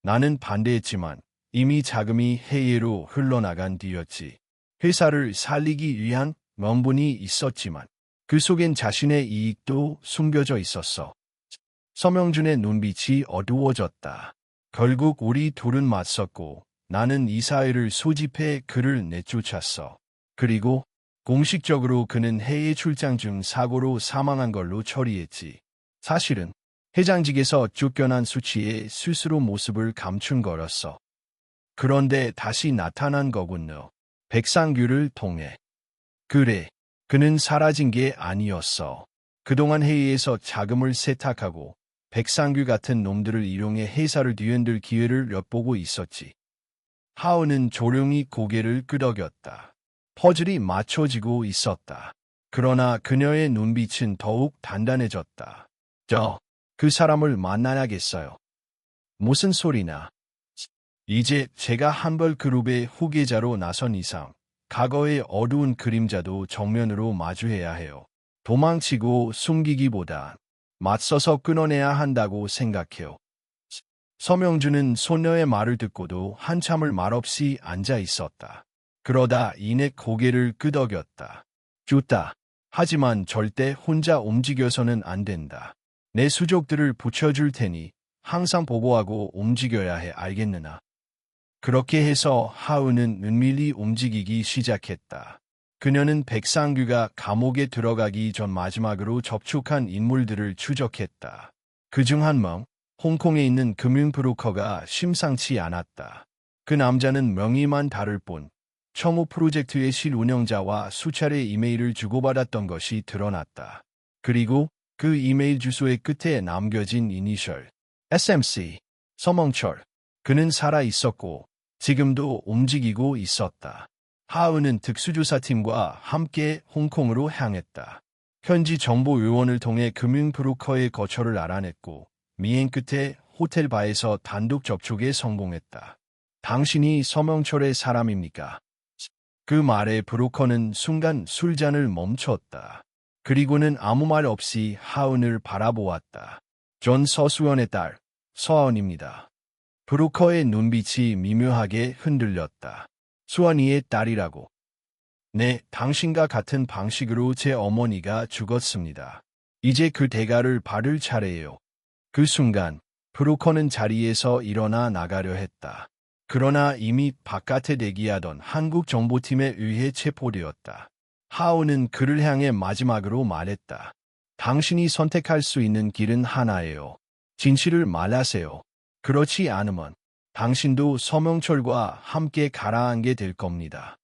나는 반대했지만 이미 자금이 해외로 흘러나간 뒤였지. 회사를 살리기 위한 명분이 있었지만 그 속엔 자신의 이익도 숨겨져 있었어. 서명준의 눈빛이 어두워졌다. 결국 우리 둘은 맞섰고 나는 이사회를 소집해 그를 내쫓았어. 그리고 공식적으로 그는 해외 출장 중 사고로 사망한 걸로 처리했지. 사실은 회장직에서 쫓겨난 수치에 스스로 모습을 감춘 거였어. 그런데 다시 나타난 거군요. 백상규를 통해. 그래, 그는 사라진 게 아니었어. 그동안 회의에서 자금을 세탁하고 백상규 같은 놈들을 이용해 회사를 뒤흔들 기회를 엿보고 있었지. 하우는 조용히 고개를 끄덕였다. 퍼즐이 맞춰지고 있었다. 그러나 그녀의 눈빛은 더욱 단단해졌다. 그 사람을 만나야겠어요. 무슨 소리나. 이제 제가 한벌그룹의 후계자로 나선 이상 과거의 어두운 그림자도 정면으로 마주해야 해요. 도망치고 숨기기보다 맞서서 끊어내야 한다고 생각해요. 서명준은 소녀의 말을 듣고도 한참을 말없이 앉아 있었다. 그러다 이내 고개를 끄덕였다. 좋다. 하지만 절대 혼자 움직여서는 안 된다. 내 수족들을 붙여줄 테니 항상 보고하고 움직여야 해, 알겠느냐? 그렇게 해서 하우는 은밀히 움직이기 시작했다. 그녀는 백상규가 감옥에 들어가기 전 마지막으로 접촉한 인물들을 추적했다. 그중 한 명, 홍콩에 있는 금융 브로커가 심상치 않았다. 그 남자는 명의만 다를 뿐 청옥 프로젝트의 실운영자와 수차례 이메일을 주고받았던 것이 드러났다. 그리고 그 이메일 주소의 끝에 남겨진 이니셜 SMC, 서명철. 그는 살아 있었고 지금도 움직이고 있었다. 하우는 특수조사팀과 함께 홍콩으로 향했다. 현지 정보 요원을 통해 금융 브로커의 거처를 알아냈고 미행 끝에 호텔 바에서 단독 접촉에 성공했다. 당신이 서명철의 사람입니까? 그 말에 브로커는 순간 술잔을 멈췄다. 그리고는 아무 말 없이 하은을 바라보았다. 존 서수연의 딸, 서아은입니다. 브로커의 눈빛이 미묘하게 흔들렸다. 수연이의 딸이라고. 네, 당신과 같은 방식으로 제 어머니가 죽었습니다. 이제 그 대가를 받을 차례예요. 그 순간 브로커는 자리에서 일어나 나가려 했다. 그러나 이미 바깥에 대기하던 한국 정보팀에 의해 체포되었다. 하우는 그를 향해 마지막으로 말했다. 당신이 선택할 수 있는 길은 하나예요. 진실을 말하세요. 그렇지 않으면 당신도 서명철과 함께 가라앉게 될 겁니다.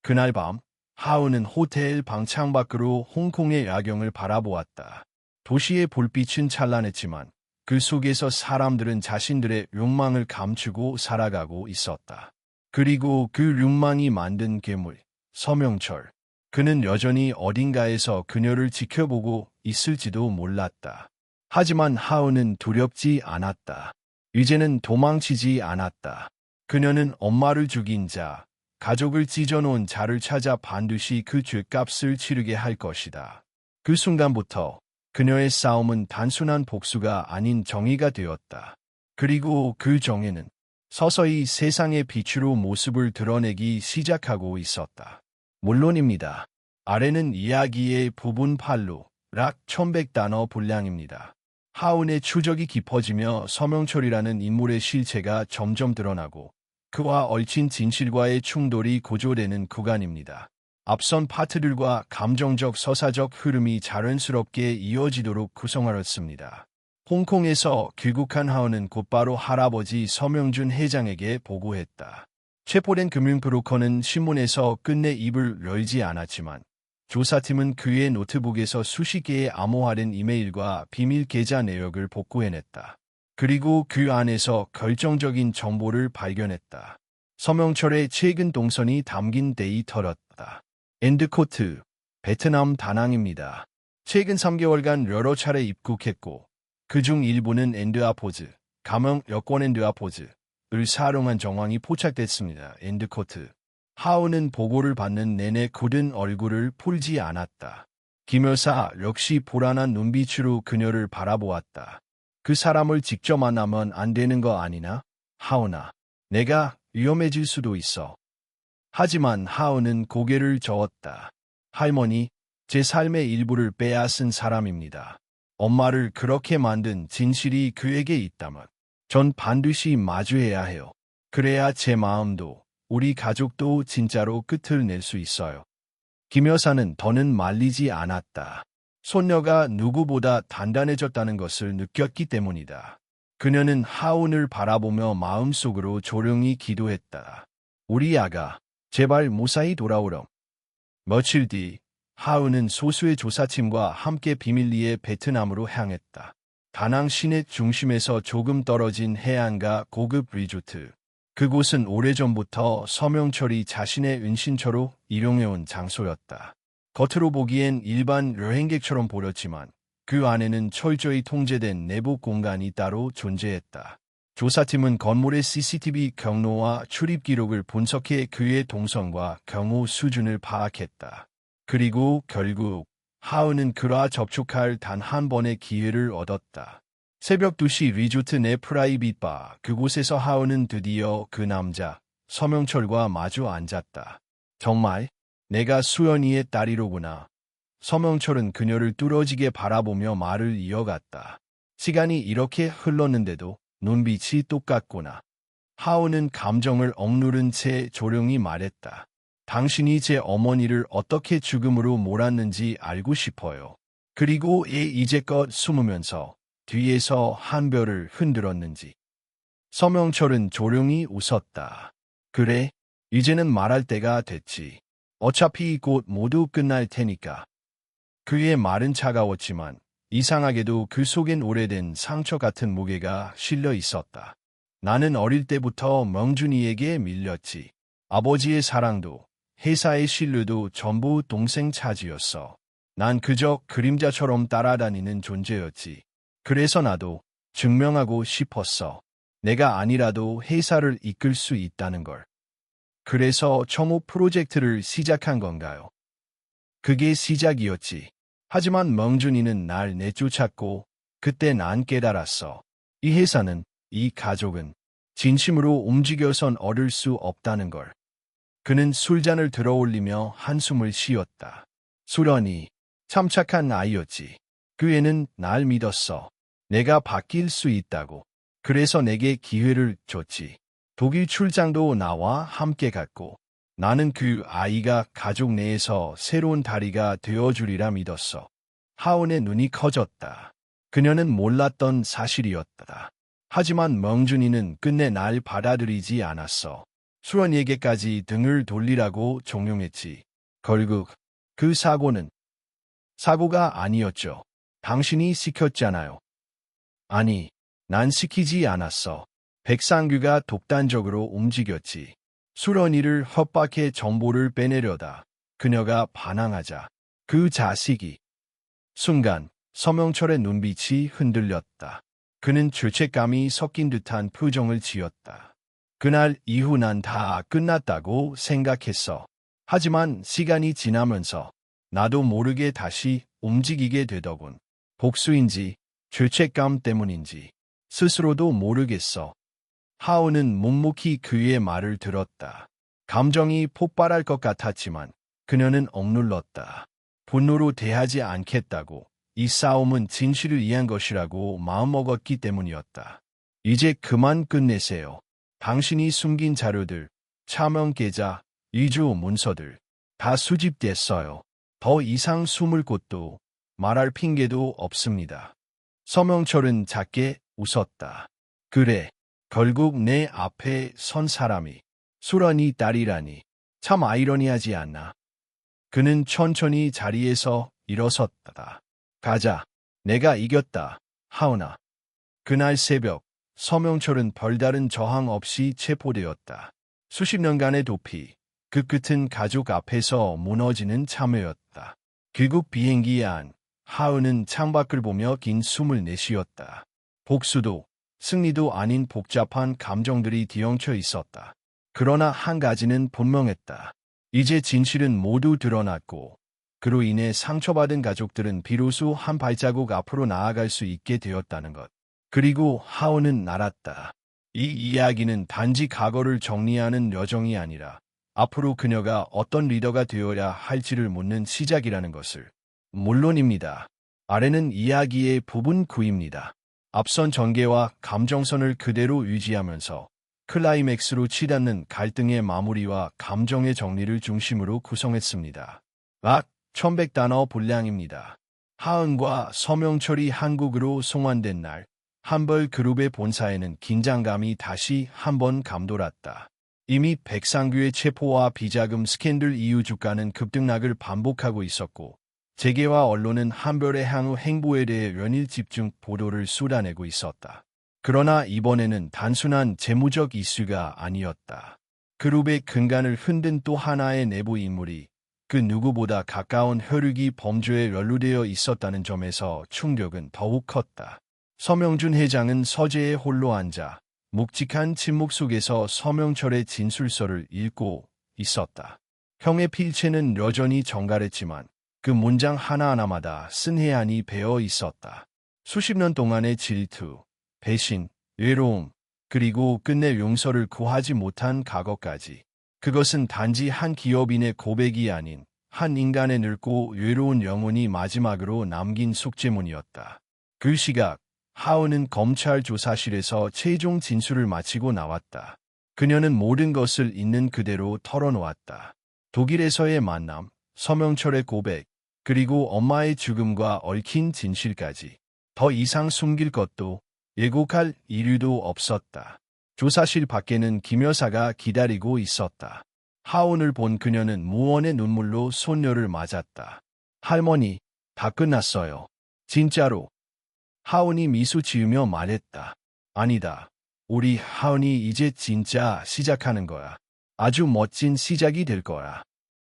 그날 밤 하우는 호텔 방 창밖으로 홍콩의 야경을 바라보았다. 도시의 불빛은 찬란했지만 그 속에서 사람들은 자신들의 욕망을 감추고 살아가고 있었다. 그리고 그 욕망이 만든 괴물, 서명철. 그는 여전히 어딘가에서 그녀를 지켜보고 있을지도 몰랐다. 하지만 하우는 두렵지 않았다. 이제는 도망치지 않았다. 그녀는 엄마를 죽인 자, 가족을 찢어놓은 자를 찾아 반드시 그 죄값을 치르게 할 것이다. 그 순간부터 그녀의 싸움은 단순한 복수가 아닌 정의가 되었다. 그리고 그 정의는 서서히 세상의 빛으로 모습을 드러내기 시작하고 있었다. 물론입니다. 아래는 이야기의 부분 8로 락 1100단어 분량입니다. 하운의 추적이 깊어지며 서명철이라는 인물의 실체가 점점 드러나고 그와 얽힌 진실과의 충돌이 고조되는 구간입니다. 앞선 파트들과 감정적 서사적 흐름이 자연스럽게 이어지도록 구성하였습니다. 홍콩에서 귀국한 하운은 곧바로 할아버지 서명준 회장에게 보고했다. 체포된 금융브로커는 신문에서 끝내 입을 열지 않았지만 조사팀은 그의 노트북에서 수십 개의 암호화된 이메일과 비밀 계좌 내역을 복구해냈다. 그리고 그 안에서 결정적인 정보를 발견했다. 서명철의 최근 동선이 담긴 데이터였다. 엔드코트, 베트남 다낭입니다. 최근 3개월간 여러 차례 입국했고 그중 일부는 엔드아포즈, 가명 여권 엔드아포즈를 사용한 정황이 포착됐습니다. 엔드코트. 하운은 보고를 받는 내내 굳은 얼굴을 풀지 않았다. 김 여사 역시 불안한 눈빛으로 그녀를 바라보았다. 그 사람을 직접 만나면 안 되는 거 아니나? 하운아, 내가 위험해질 수도 있어. 하지만 하운은 고개를 저었다. 할머니, 제 삶의 일부를 빼앗은 사람입니다. 엄마를 그렇게 만든 진실이 그에게 있다면 전 반드시 마주해야 해요. 그래야 제 마음도 우리 가족도 진짜로 끝을 낼 수 있어요. 김 여사는 더는 말리지 않았다. 손녀가 누구보다 단단해졌다는 것을 느꼈기 때문이다. 그녀는 하운을 바라보며 마음속으로 조용히 기도했다. 우리 아가, 제발 무사히 돌아오렴. 며칠 뒤 하운은 소수의 조사팀과 함께 비밀리에 베트남으로 향했다. 다낭 시내 중심에서 조금 떨어진 해안가 고급 리조트. 그곳은 오래전부터 서명철이 자신의 은신처로 이용해온 장소였다. 겉으로 보기엔 일반 여행객처럼 보였지만 그 안에는 철저히 통제된 내부 공간이 따로 존재했다. 조사팀은 건물의 CCTV 경로와 출입 기록을 분석해 그의 동선과 경호 수준을 파악했다. 그리고 결국 하운은 그와 접촉할 단 한 번의 기회를 얻었다. 새벽 2시 리조트 내 프라이빗 바, 그곳에서 하운은 드디어 그 남자 서명철과 마주 앉았다. 정말 내가 수연이의 딸이로구나. 서명철은 그녀를 뚫어지게 바라보며 말을 이어갔다. 시간이 이렇게 흘렀는데도 눈빛이 똑같구나. 하운은 감정을 억누른 채 조용히 말했다. 당신이 제 어머니를 어떻게 죽음으로 몰았는지 알고 싶어요. 그리고 이제껏 숨으면서 뒤에서 한 별을 흔들었는지. 서명철은 조용히 웃었다. 그래, 이제는 말할 때가 됐지. 어차피 곧 모두 끝날 테니까. 그의 말은 차가웠지만 이상하게도 그 속엔 오래된 상처 같은 무게가 실려 있었다. 나는 어릴 때부터 명준이에게 밀렸지. 아버지의 사랑도 회사의 신뢰도 전부 동생 차지였어. 난 그저 그림자처럼 따라다니는 존재였지. 그래서 나도 증명하고 싶었어. 내가 아니라도 회사를 이끌 수 있다는 걸. 그래서 청호 프로젝트를 시작한 건가요? 그게 시작이었지. 하지만 명준이는 날 내쫓았고 그때 난 깨달았어. 이 회사는, 이 가족은 진심으로 움직여선 얻을 수 없다는 걸. 그는 술잔을 들어올리며 한숨을 쉬었다. 수련이 참 착한 아이였지. 그 애는 날 믿었어. 내가 바뀔 수 있다고. 그래서 내게 기회를 줬지. 독일 출장도 나와 함께 갔고 나는 그 아이가 가족 내에서 새로운 다리가 되어주리라 믿었어. 하운의 눈이 커졌다. 그녀는 몰랐던 사실이었다. 하지만 명준이는 끝내 날 받아들이지 않았어. 수연이에게까지 등을 돌리라고 종용했지. 결국 그 사고가 아니었죠. 당신이 시켰잖아요. 아니, 난 시키지 않았어. 백상규가 독단적으로 움직였지. 수련이를 협박해 정보를 빼내려다 그녀가 반항하자 그 자식이. 순간 서명철의 눈빛이 흔들렸다. 그는 죄책감이 섞인 듯한 표정을 지었다. 그날 이후 난 다 끝났다고 생각했어. 하지만 시간이 지나면서 나도 모르게 다시 움직이게 되더군. 복수인지 죄책감 때문인지 스스로도 모르겠어. 하오는 묵묵히 그의 말을 들었다. 감정이 폭발할 것 같았지만 그녀는 억눌렀다. 분노로 대하지 않겠다고. 이 싸움은 진실을 위한 것이라고 마음먹었기 때문이었다. 이제 그만 끝내세요. 당신이 숨긴 자료들, 차명 계좌, 위조 문서들 다 수집됐어요. 더 이상 숨을 곳도 말할 핑계도 없습니다. 서명철은 작게 웃었다. 그래, 결국 내 앞에 선 사람이 수란이 딸이라니 참 아이러니하지 않나. 그는 천천히 자리에서 일어섰다. 가자. 내가 이겼다. 하오나. 그날 새벽 서명철은 별다른 저항 없이 체포되었다. 수십 년간의 도피, 그 끝은 가족 앞에서 무너지는 참회였다. 귀국 비행기에 안 하은은 창밖을 보며 긴 숨을 내쉬었다. 복수도 승리도 아닌 복잡한 감정들이 뒤엉켜 있었다. 그러나 한 가지는 분명했다. 이제 진실은 모두 드러났고 그로 인해 상처받은 가족들은 비로소 한 발자국 앞으로 나아갈 수 있게 되었다는 것. 그리고 하오는 알았다. 이 이야기는 단지 과거를 정리하는 여정이 아니라 앞으로 그녀가 어떤 리더가 되어야 할지를 묻는 시작이라는 것을. 물론입니다. 아래는 이야기의 부분 9입니다. 앞선 전개와 감정선을 그대로 유지하면서 클라이맥스로 치닫는 갈등의 마무리와 감정의 정리를 중심으로 구성했습니다. 약 1100단어 분량입니다. 하은과 서명철이 한국으로 송환된 날, 한벌 그룹의 본사에는 긴장감이 다시 한번 감돌았다. 이미 백상규의 체포와 비자금 스캔들 이후 주가는 급등락을 반복하고 있었고, 재계와 언론은 한별의 향후 행보에 대해 연일 집중 보도를 쏟아내고 있었다. 그러나 이번에는 단순한 재무적 이슈가 아니었다. 그룹의 근간을 흔든 또 하나의 내부 인물이 그 누구보다 가까운 혈육이 범죄에 연루되어 있었다는 점에서 충격은 더욱 컸다. 서명준 회장은 서재에 홀로 앉아 묵직한 침묵 속에서 서명철의 진술서를 읽고 있었다. 형의 필체는 여전히 정갈했지만 그 문장 하나하나마다 쓴 해안이 배어 있었다. 수십 년 동안의 질투, 배신, 외로움, 그리고 끝내 용서를 구하지 못한 과거까지. 그것은 단지 한 기업인의 고백이 아닌 한 인간의 늙고 외로운 영혼이 마지막으로 남긴 숙제문이었다. 그 시각, 하은은 검찰 조사실에서 최종 진술을 마치고 나왔다. 그녀는 모든 것을 있는 그대로 털어놓았다. 독일에서의 만남, 서명철의 고백, 그리고 엄마의 죽음과 얽힌 진실까지. 더 이상 숨길 것도 예고할 이유도 없었다. 조사실 밖에는 김 여사가 기다리고 있었다. 하온을 본 그녀는 무언의 눈물로 손녀를 맞았다. 할머니, 다 끝났어요. 진짜로. 하온이 미소 지으며 말했다. 아니다. 우리 하온이 이제 진짜 시작하는 거야. 아주 멋진 시작이 될 거야.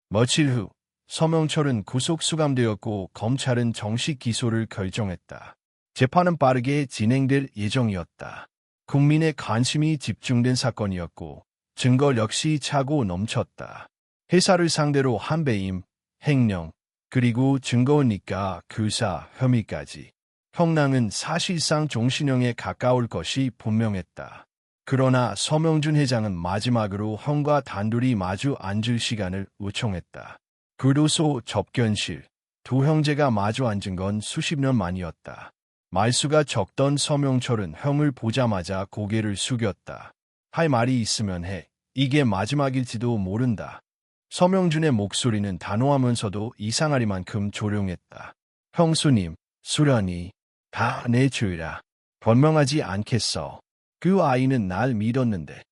며칠 후 서명철은 구속 수감되었고 검찰은 정식 기소를 결정했다. 재판은 빠르게 진행될 예정이었다. 국민의 관심이 집중된 사건이었고 증거 역시 차고 넘쳤다. 회사를 상대로 한 배임, 횡령, 그리고 증거니까 교사 혐의까지. 형량은 사실상 종신형에 가까울 것이 분명했다. 그러나 서명준 회장은 마지막으로 형과 단둘이 마주 앉을 시간을 요청했다. 교도소 접견실, 두 형제가 마주 앉은 건 수십 년 만이었다. 말수가 적던 서명철은 형을 보자마자 고개를 숙였다. 할 말이 있으면 해. 이게 마지막일지도 모른다. 서명준의 목소리는 단호하면서도 이상하리만큼 조용했다. 형수님, 수련이 다 내 죄라. 변명하지 않겠어. 그 아이는 날 믿었는데.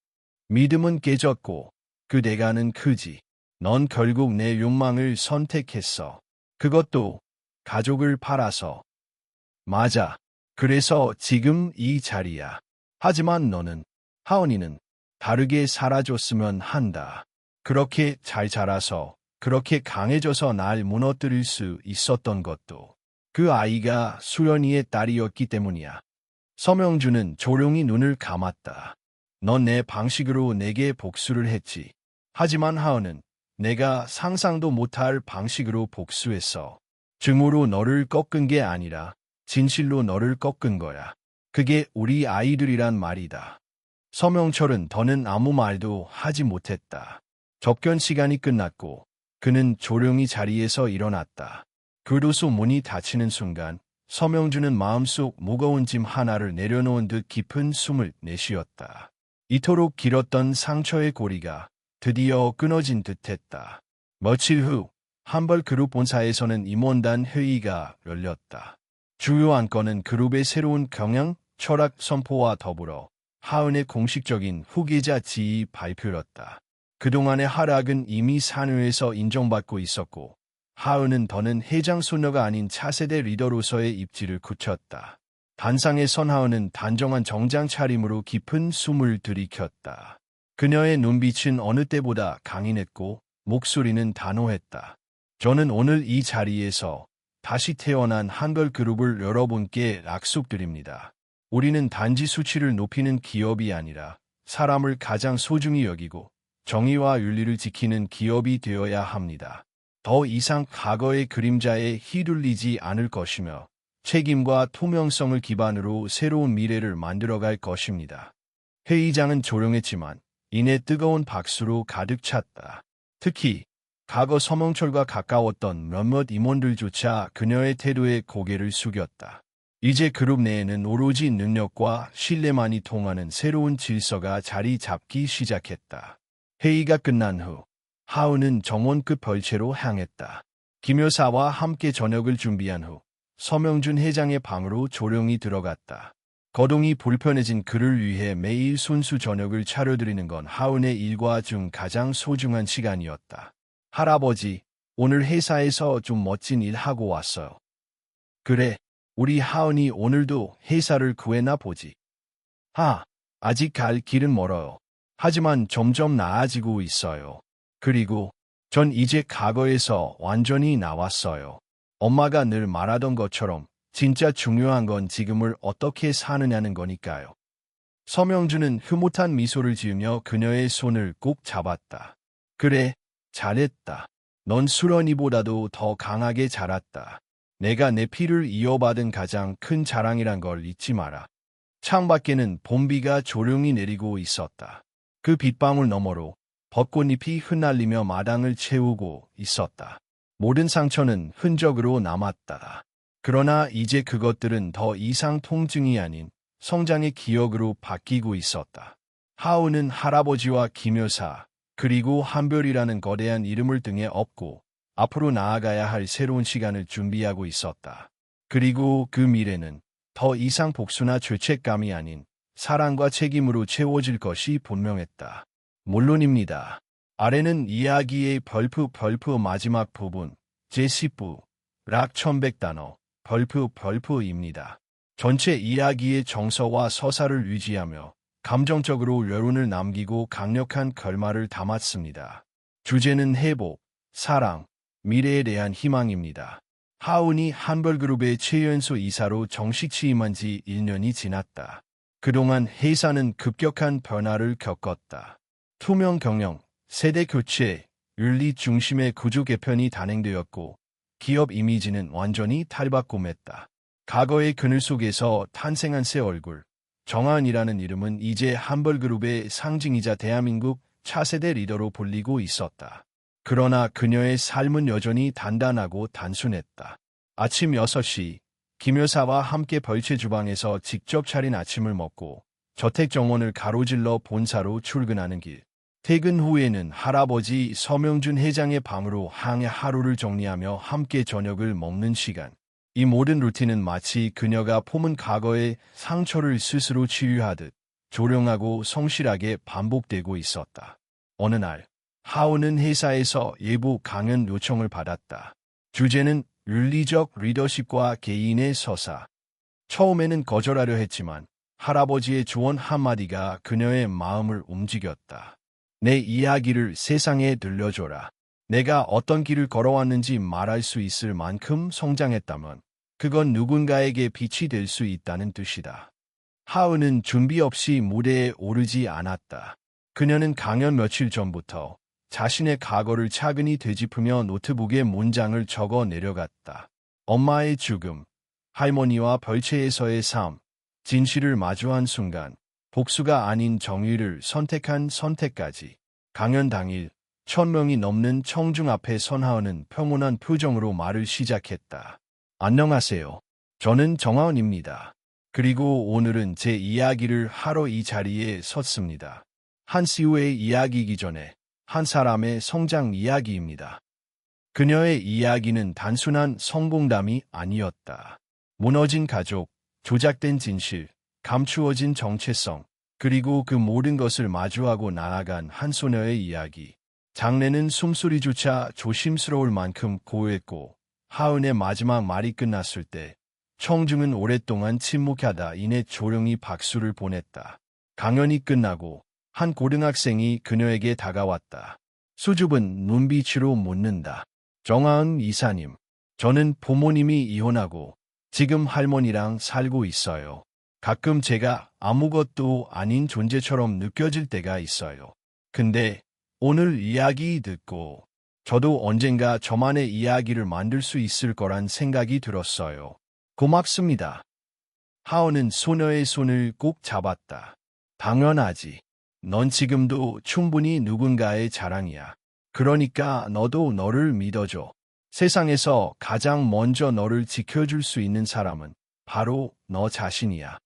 믿음은 깨졌고 그 대가는 크지. 넌 결국 내 욕망을 선택했어. 그것도 가족을 팔아서. 맞아. 그래서 지금 이 자리야. 하지만 너는, 하은이는 다르게 살아줬으면 한다. 그렇게 잘 자라서, 그렇게 강해져서 날 무너뜨릴 수 있었던 것도 그 아이가 수련이의 딸이었기 때문이야. 서명준은 조용히 눈을 감았다. 넌 내 방식으로 내게 복수를 했지. 하지만 하은은 내가 상상도 못할 방식으로 복수했어. 증오로 너를 꺾은 게 아니라 진실로 너를 꺾은 거야. 그게 우리 아이들이란 말이다. 서명철은 더는 아무 말도 하지 못했다. 접견 시간이 끝났고 그는 조용히 자리에서 일어났다. 교도소 문이 닫히는 순간 서명준은 마음속 무거운 짐 하나를 내려놓은 듯 깊은 숨을 내쉬었다. 이토록 길었던 상처의 고리가 드디어 끊어진 듯했다. 며칠 후 한벌그룹 본사에서는 임원단 회의가 열렸다. 주요 안건은 그룹의 새로운 경영, 철학 선포와 더불어 하은의 공식적인 후계자 지위 발표였다. 그동안의 하락은 이미 사내에서 인정받고 있었고 하은은 더는 회장 소녀가 아닌 차세대 리더로서의 입지를 굳혔다. 단상에 선 하은은 단정한 정장 차림으로 깊은 숨을 들이켰다. 그녀의 눈빛은 어느 때보다 강인했고 목소리는 단호했다. 저는 오늘 이 자리에서 다시 태어난 한벌그룹을 여러분께 약속드립니다. 우리는 단지 수치를 높이는 기업이 아니라 사람을 가장 소중히 여기고 정의와 윤리를 지키는 기업이 되어야 합니다. 더 이상 과거의 그림자에 휘둘리지 않을 것이며 책임과 투명성을 기반으로 새로운 미래를 만들어갈 것입니다. 회의장은 조용했지만 이내 뜨거운 박수로 가득 찼다. 특히 과거 서명철과 가까웠던 몇몇 임원들조차 그녀의 태도에 고개를 숙였다. 이제 그룹 내에는 오로지 능력과 신뢰만이 통하는 새로운 질서가 자리 잡기 시작했다. 회의가 끝난 후 하은은 정원급 벌채로 향했다. 김 여사와 함께 저녁을 준비한 후 서명준 회장의 방으로 조용히 들어갔다. 거동이 불편해진 그를 위해 매일 손수 저녁을 차려드리는 건 하은의 일과 중 가장 소중한 시간이었다. 할아버지, 오늘 회사에서 좀 멋진 일 하고 왔어요. 그래, 우리 하은이 오늘도 회사를 구해나 보지. 아직 갈 길은 멀어요. 하지만 점점 나아지고 있어요. 그리고 전 이제 과거에서 완전히 나왔어요. 엄마가 늘 말하던 것처럼 진짜 중요한 건 지금을 어떻게 사느냐는 거니까요. 서명준은 흐뭇한 미소를 지으며 그녀의 손을 꼭 잡았다. 그래, 잘했다. 넌 수련이보다도 더 강하게 자랐다. 내가 내 피를 이어받은 가장 큰 자랑이란 걸 잊지 마라. 창밖에는 봄비가 조용히 내리고 있었다. 그 빗방울 너머로 벚꽃잎이 흩날리며 마당을 채우고 있었다. 모든 상처는 흔적으로 남았다. 그러나 이제 그것들은 더 이상 통증이 아닌 성장의 기억으로 바뀌고 있었다. 하은은 할아버지와 김 여사, 그리고 한별이라는 거대한 이름을 등에 업고 앞으로 나아가야 할 새로운 시간을 준비하고 있었다. 그리고 그 미래는 더 이상 복수나 죄책감이 아닌 사랑과 책임으로 채워질 것이 분명했다. 물론입니다. 아래는 이야기의 벌프 마지막 부분, 제10부, 락 1100단어, 벌프입니다. 전체 이야기의 정서와 서사를 유지하며 감정적으로 여운을 남기고 강력한 결말을 담았습니다. 주제는 회복, 사랑, 미래에 대한 희망입니다. 하은이 한벌그룹의 최연소 이사로 정식 취임한 지 1년이 지났다. 그동안 회사는 급격한 변화를 겪었다. 투명 경영, 세대 교체, 윤리 중심의 구조 개편이 단행되었고 기업 이미지는 완전히 탈바꿈했다. 과거의 그늘 속에서 탄생한 새 얼굴, 정한이라는 이름은 이제 한벌그룹의 상징이자 대한민국 차세대 리더로 불리고 있었다. 그러나 그녀의 삶은 여전히 단단하고 단순했다. 아침 6시, 김 여사와 함께 벌채 주방에서 직접 차린 아침을 먹고 저택 정원을 가로질러 본사로 출근하는 길. 퇴근 후에는 할아버지 서명준 회장의 방으로 향해 하루를 정리하며 함께 저녁을 먹는 시간. 이 모든 루틴은 마치 그녀가 품은 과거의 상처를 스스로 치유하듯 조용하고 성실하게 반복되고 있었다. 어느 날, 하은은 회사에서 예부 강연 요청을 받았다. 주제는 윤리적 리더십과 개인의 서사. 처음에는 거절하려 했지만 할아버지의 조언 한마디가 그녀의 마음을 움직였다. 내 이야기를 세상에 들려줘라. 내가 어떤 길을 걸어왔는지 말할 수 있을 만큼 성장했다면 그건 누군가에게 빛이 될 수 있다는 뜻이다. 하은은 준비 없이 무대에 오르지 않았다. 그녀는 강연 며칠 전부터 자신의 과거를 차근히 되짚으며 노트북에 문장을 적어 내려갔다. 엄마의 죽음, 할머니와 별채에서의 삶, 진실을 마주한 순간, 복수가 아닌 정의를 선택한 선택까지. 강연 당일 1,000명이 넘는 청중 앞에 선 하은은 평온한 표정으로 말을 시작했다. 안녕하세요. 저는 정하은입니다. 그리고 오늘은 제 이야기를 하러 이 자리에 섰습니다. 한 CEO의 이야기이기 전에 한 사람의 성장 이야기입니다. 그녀의 이야기는 단순한 성공담이 아니었다. 무너진 가족, 조작된 진실, 감추어진 정체성, 그리고 그 모든 것을 마주하고 나아간 한 소녀의 이야기. 장례는 숨소리조차 조심스러울 만큼 고요했고 하은의 마지막 말이 끝났을 때 청중은 오랫동안 침묵하다 이내 조용히 박수를 보냈다. 강연이 끝나고 한 고등학생이 그녀에게 다가왔다. 수줍은 눈빛으로 묻는다. 정하은 이사님, 저는 부모님이 이혼하고 지금 할머니랑 살고 있어요. 가끔 제가 아무것도 아닌 존재처럼 느껴질 때가 있어요. 근데 오늘 이야기 듣고 저도 언젠가 저만의 이야기를 만들 수 있을 거란 생각이 들었어요. 고맙습니다. 하은은 소녀의 손을 꼭 잡았다. 당연하지. 넌 지금도 충분히 누군가의 자랑이야. 그러니까 너도 너를 믿어줘. 세상에서 가장 먼저 너를 지켜줄 수 있는 사람은 바로 너 자신이야.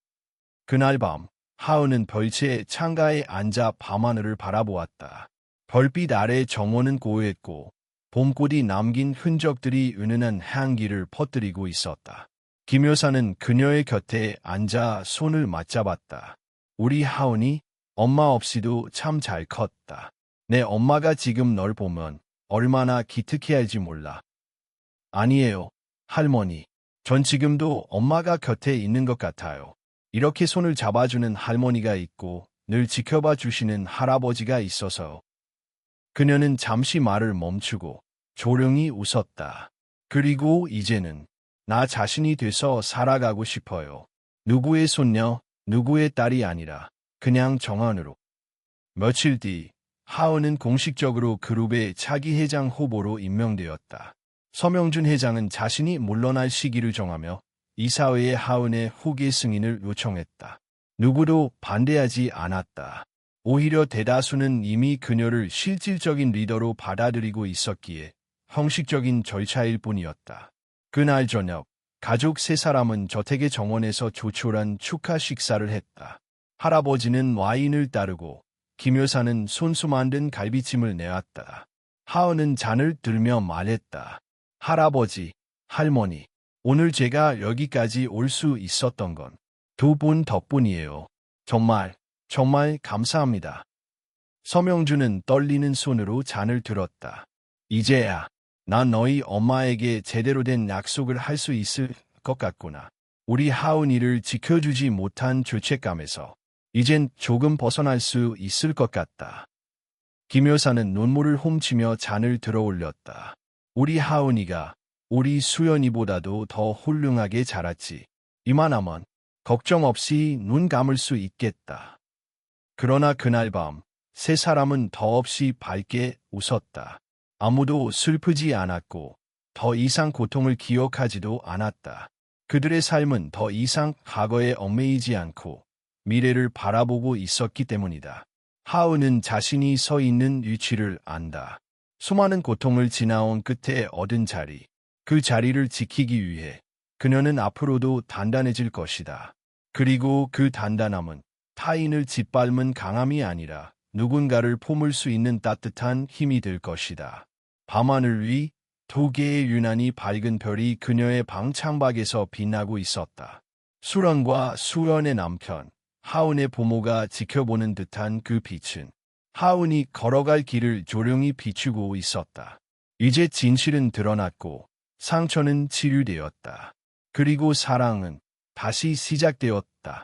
그날 밤, 하은은 별채 창가에 앉아 밤하늘을 바라보았다. 별빛 아래 정원은 고요했고 봄꽃이 남긴 흔적들이 은은한 향기를 퍼뜨리고 있었다. 김 여사는 그녀의 곁에 앉아 손을 맞잡았다. 우리 하은이 엄마 없이도 참 잘 컸다. 내 엄마가 지금 널 보면 얼마나 기특해할지 몰라. 아니에요, 할머니. 전 지금도 엄마가 곁에 있는 것 같아요. 이렇게 손을 잡아주는 할머니가 있고 늘 지켜봐 주시는 할아버지가 있어서요. 그녀는 잠시 말을 멈추고 조용히 웃었다. 그리고 이제는 나 자신이 돼서 살아가고 싶어요. 누구의 손녀, 누구의 딸이 아니라 그냥 정하은으로. 며칠 뒤 하은은 공식적으로 그룹의 차기 회장 후보로 임명되었다. 서명준 회장은 자신이 물러날 시기를 정하며 이사회에 하은의 후계 승인을 요청했다. 누구도 반대하지 않았다. 오히려 대다수는 이미 그녀를 실질적인 리더로 받아들이고 있었기에 형식적인 절차일 뿐이었다. 그날 저녁, 가족 세 사람은 저택의 정원에서 조촐한 축하 식사를 했다. 할아버지는 와인을 따르고 김 여사는 손수 만든 갈비찜을 내왔다. 하은은 잔을 들며 말했다. 할아버지, 할머니, 오늘 제가 여기까지 올 수 있었던 건 두 분 덕분이에요. 정말 감사합니다. 서명준은 떨리는 손으로 잔을 들었다. 이제야 난 너희 엄마에게 제대로 된 약속을 할 수 있을 것 같구나. 우리 하은이를 지켜주지 못한 죄책감에서 이젠 조금 벗어날 수 있을 것 같다. 김 여사는 눈물을 훔치며 잔을 들어올렸다. 우리 하은이가 우리 수연이보다도 더 훌륭하게 자랐지. 이만하면 걱정 없이 눈 감을 수 있겠다. 그러나 그날 밤 세 사람은 더없이 밝게 웃었다. 아무도 슬프지 않았고 더 이상 고통을 기억하지도 않았다. 그들의 삶은 더 이상 과거에 얽매이지 않고 미래를 바라보고 있었기 때문이다. 하은은 자신이 서 있는 위치를 안다. 수많은 고통을 지나온 끝에 얻은 자리, 그 자리를 지키기 위해 그녀는 앞으로도 단단해질 것이다. 그리고 그 단단함은 타인을 짓밟는 강함이 아니라 누군가를 품을 수 있는 따뜻한 힘이 될 것이다. 밤하늘 위 두 개의 유난히 밝은 별이 그녀의 방 창밖에서 빛나고 있었다. 수런과 수연의 남편, 하은의 부모가 지켜보는 듯한 그 빛은 하은이 걸어갈 길을 조용히 비추고 있었다. 이제 진실은 드러났고 상처는 치유되었다. 그리고 사랑은 다시 시작되었다.